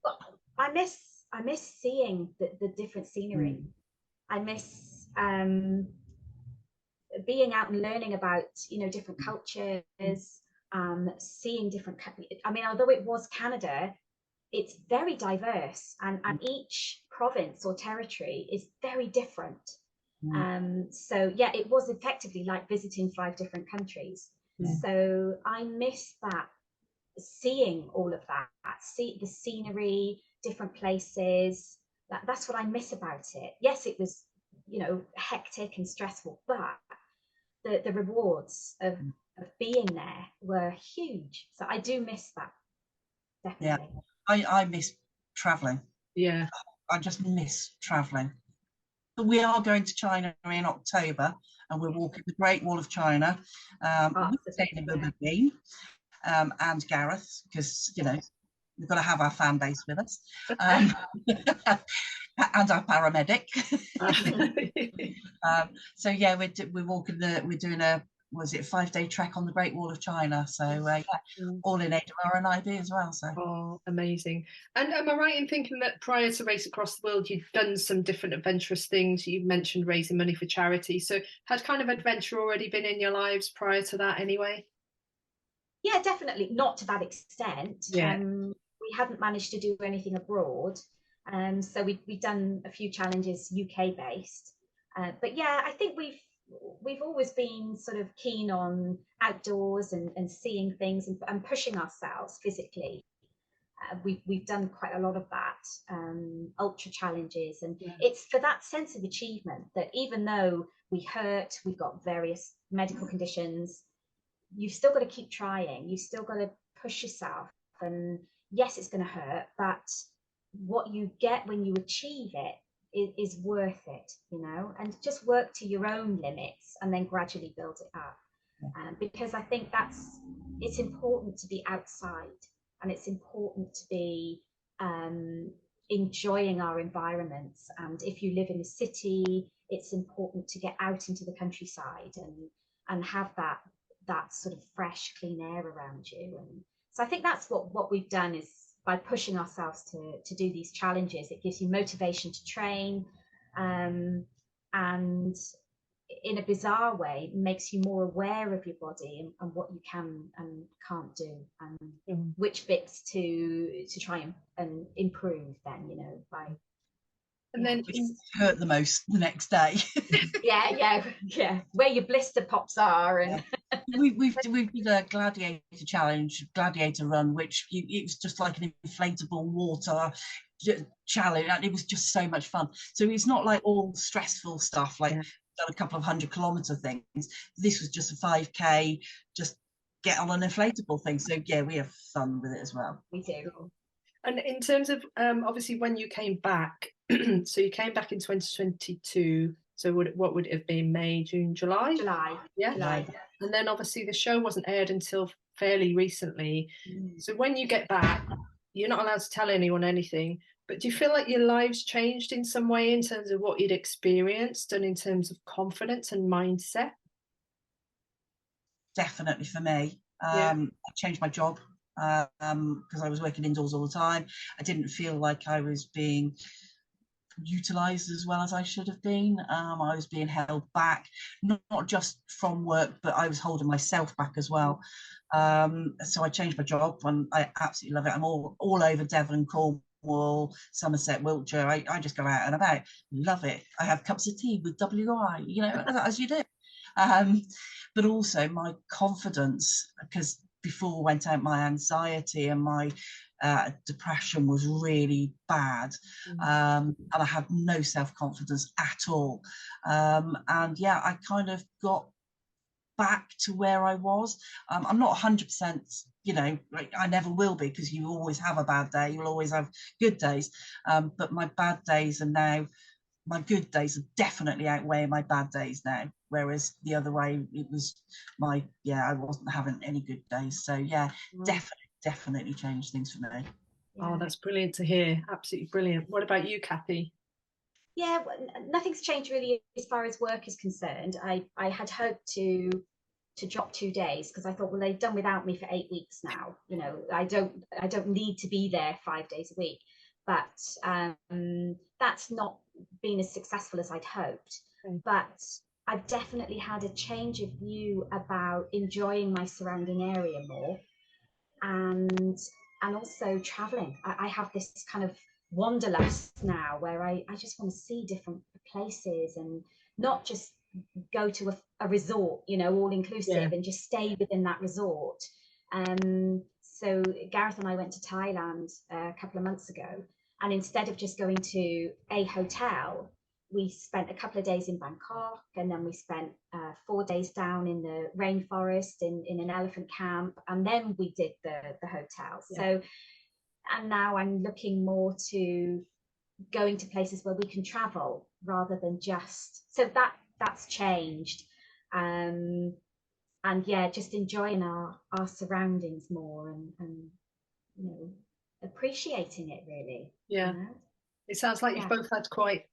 I miss seeing the different scenery. I miss being out and learning about, you know, different cultures, seeing different. I mean, although it was Canada, it's very diverse, and each province or territory is very different. So yeah, it was effectively like visiting 5 different countries. So I miss that, seeing all of that, see the scenery, different places. That's what I miss about it. Yes, it was, you know, hectic and stressful, but the rewards of being there were huge. So I do miss that, definitely. Yeah, I miss traveling. Yeah, I just miss traveling. But we are going to China in October, and we're walking the Great Wall of China with Taylor and Gareth, because, you know, we've got to have our fan base with us, and our paramedic. So yeah, we're walking we're doing a 5-day trek on the Great Wall of China. So all in aid of RNIB as well. So amazing. And am I right in thinking that prior to Race Across the World, you'd done some different adventurous things? You mentioned raising money for charity. So had kind of adventure already been in your lives prior to that anyway? Yeah, definitely. Not to that extent. Yeah. We hadn't managed to do anything abroad. So we've done a few challenges UK based. But yeah, I think we've always been sort of keen on outdoors and seeing things and pushing ourselves physically. We've done quite a lot of that, ultra challenges, and it's for that sense of achievement that even though we got various medical conditions, you've still got to keep trying. You've still got to push yourself, and yes, it's going to hurt, but what you get when you achieve it is worth it, you know. And just work to your own limits and then gradually build it up, because I think it's important to be outside, and it's important to be enjoying our environments. And if you live in a city, it's important to get out into the countryside and have that sort of fresh, clean air around you. And so I think that's what we've done, is by pushing ourselves to do these challenges, it gives you motivation to train, and in a bizarre way makes you more aware of your body and what you can and can't do, and which bits to try and improve then, you know, by and then hurt the most the next day. yeah, where your blister pops are. And we've did a gladiator run, which it was just like an inflatable water challenge, and it was just so much fun. So it's not like all stressful stuff like done a couple of 100-kilometer things. This was just a 5K, just get on an inflatable thing. So yeah, we have fun with it as well. We do. And in terms of obviously when you came back, so you came back in 2022. So what would it have been? May, June, July? July. And then obviously the show wasn't aired until fairly recently. So when you get back, you're not allowed to tell anyone anything. But do you feel like your lives changed in some way in terms of what you'd experienced and in terms of confidence and mindset? Definitely for me. I changed my job because I was working indoors all the time. I didn't feel like I was being utilised as well as I should have been. I was being held back, not just from work, but I was holding myself back as well. So I changed my job, and I absolutely love it. I'm all over Devon, Cornwall, Somerset, Wiltshire. I just go out and about. Love it. I have cups of tea with WI, you know, as you do. But also my confidence, because before I went out, my anxiety and my depression was really bad, and I had no self-confidence at all. And yeah, I kind of got back to where I was. I'm not 100%, you know, like I never will be, because you always have a bad day, you'll always have good days. But my bad days are now, my good days are definitely outweighing my bad days now. Whereas the other way, it was I wasn't having any good days. So yeah, definitely changed things for me. Oh, that's brilliant to hear. Absolutely brilliant. What about you, Cathie? Yeah, well, nothing's changed really as far as work is concerned. I had hoped to drop 2 days, because I thought, well, they've done without me for 8 weeks now. You know, I don't need to be there 5 days a week. But that's not been as successful as I'd hoped. But I've definitely had a change of view about enjoying my surrounding area more, and also traveling. I have this kind of wanderlust now, where I just want to see different places, and not just go to a resort, you know, all inclusive, and just stay within that resort. So Gareth and I went to Thailand a couple of months ago, and instead of just going to a hotel, we spent a couple of days in Bangkok, and then we spent 4 days down in the rainforest in an elephant camp, and then we did the hotel. So, and now I'm looking more to going to places where we can travel rather than just, so that's changed. And yeah, just enjoying our surroundings more, and you know, appreciating it really. Yeah. You know? It sounds like you've both had quite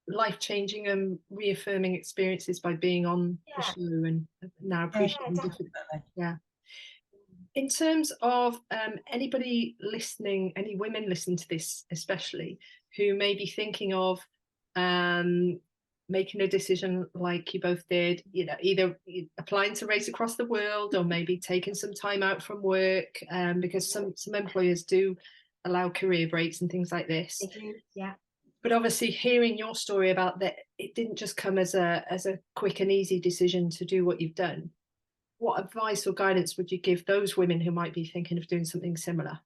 life-changing and reaffirming experiences by being on the show, and now appreciating different. In terms of anybody listening, any women listening to this especially, who may be thinking of making a decision like you both did, you know, either applying to Race Across the World, or maybe taking some time out from work, because some employers do allow career breaks and things like this. They do, yeah. But obviously, hearing your story about that, it didn't just come as a quick and easy decision to do what you've done. What advice or guidance would you give those women who might be thinking of doing something similar?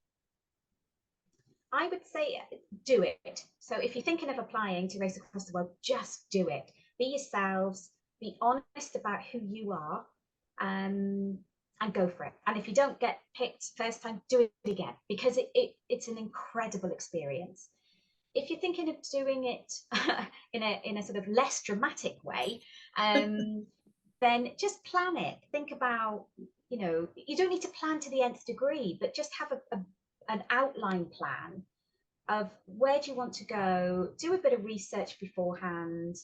I would say do it. So if you're thinking of applying to Race Across the World, just do it. Be yourselves, be honest about who you are, and go for it. And if you don't get picked first time, do it again, because it's an incredible experience. If you're thinking of doing it in a sort of less dramatic way, then just plan it. Think about, you know, you don't need to plan to the nth degree, but just have an outline plan of where do you want to go. Do a bit of research beforehand,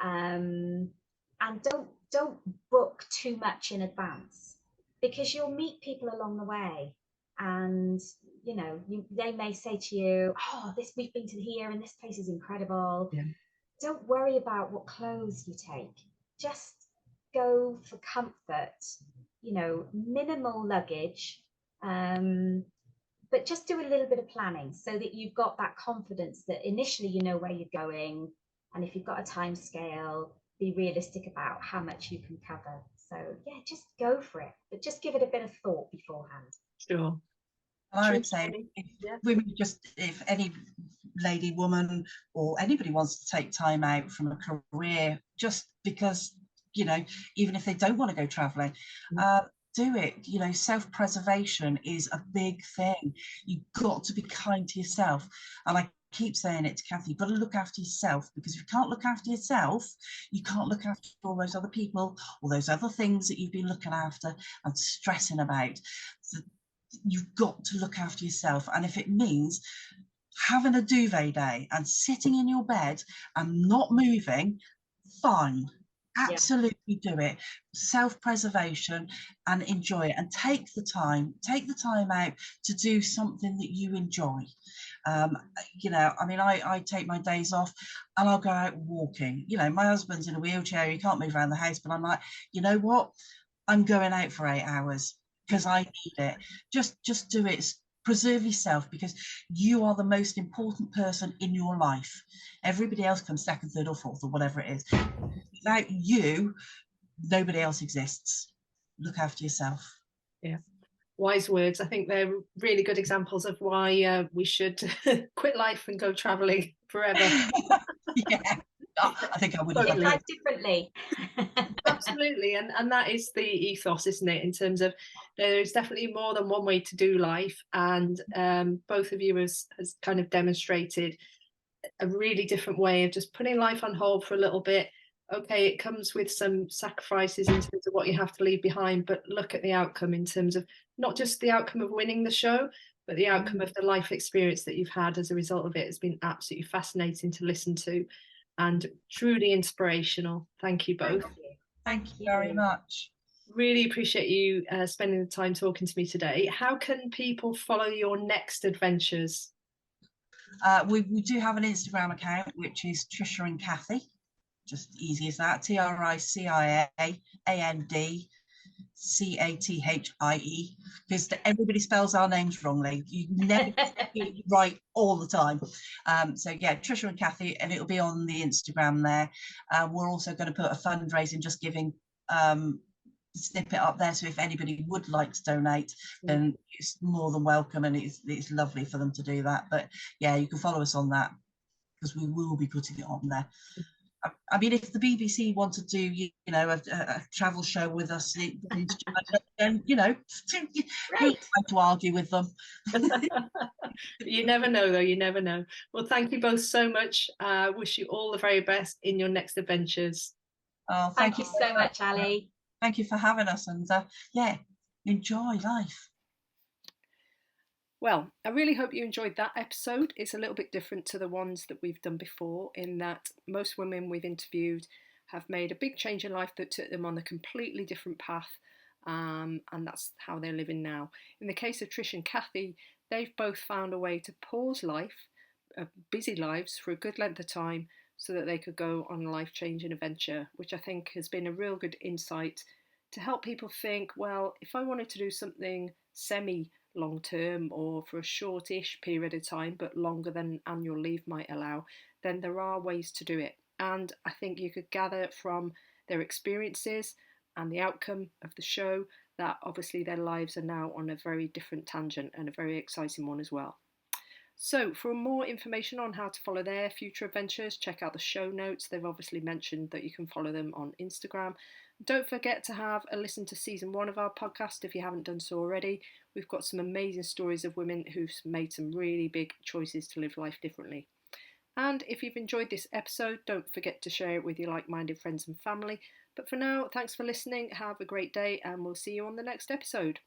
and don't book too much in advance, because you'll meet people along the way, and you know, they may say to you, oh, we've been to here and this place is incredible. Don't worry about what clothes you take. Just go for comfort, you know, minimal luggage, but just do a little bit of planning, so that you've got that confidence that initially you know where you're going, and if you've got a time scale, be realistic about how much you can cover. So yeah, just go for it, but just give it a bit of thought beforehand. Sure. I would say if any lady, woman, or anybody wants to take time out from a career, just because, you know, even if they don't want to go traveling, do it. You know, self-preservation is a big thing. You've got to be kind to yourself. And I keep saying it to Cathie, you've got to look after yourself, because if you can't look after yourself, you can't look after all those other people, all those other things that you've been looking after and stressing about. So you've got to look after yourself. And if it means having a duvet day and sitting in your bed and not moving, fine, absolutely do it. Self-preservation, and enjoy it, and take the time out to do something that you enjoy. I mean, I take my days off and I'll go out walking. My husband's in a wheelchair, he can't move around the house, but I'm like, you know what, I'm going out for 8 hours because I need it. Just do it. Preserve yourself, because you are the most important person in your life. Everybody else comes second, third, or fourth, or whatever it is. Without you, nobody else exists. Look after yourself. Yeah. Wise words. I think they're really good examples of why we should quit life and go traveling forever. Yeah. I think I would live life differently. Absolutely, and that is the ethos, isn't it? In terms of there's definitely more than one way to do life, and both of you has kind of demonstrated a really different way of just putting life on hold for a little bit. Okay, it comes with some sacrifices in terms of what you have to leave behind, but look at the outcome in terms of not just the outcome of winning the show, but the outcome of the life experience that you've had as a result of it. Has been absolutely fascinating to listen to and truly inspirational. Thank you both. Thank you very much. Really appreciate you spending the time talking to me today. How can people follow your next adventures? We do have an Instagram account, which is Tricia and Cathie. Just easy as that. TRICIAANDCATHIE, because everybody spells our names wrongly. You never get it right all the time. So yeah, Tricia and Cathie, and it'll be on the Instagram there. We're also going to put a fundraising, just giving snippet up there, so if anybody would like to donate, then it's more than welcome, and it's lovely for them to do that. But yeah, you can follow us on that, because we will be putting it on there. I mean, if the BBC want to do, a travel show with us, then who to argue with them? You never know, though. You never know. Well, thank you both so much. Wish you all the very best in your next adventures. Oh, thank you so much, Ali. Thank you for having us, and enjoy life. Well, I really hope you enjoyed that episode. It's a little bit different to the ones that we've done before, in that most women we've interviewed have made a big change in life that took them on a completely different path, and that's how they're living now. In the case of Tricia and Cathie, they've both found a way to pause life, busy lives, for a good length of time, so that they could go on a life-changing adventure, which I think has been a real good insight to help people think, well, if I wanted to do something long term or for a shortish period of time, but longer than annual leave might allow, then there are ways to do it. And I think you could gather from their experiences and the outcome of the show that obviously their lives are now on a very different tangent, and a very exciting one as well. So for more information on how to follow their future adventures, check out the show notes. They've obviously mentioned that you can follow them on Instagram. Don't forget to have a listen to season 1 of our podcast if you haven't done so already. We've got some amazing stories of women who've made some really big choices to live life differently. And if you've enjoyed this episode, don't forget to share it with your like-minded friends and family. But for now, thanks for listening, have a great day, and we'll see you on the next episode.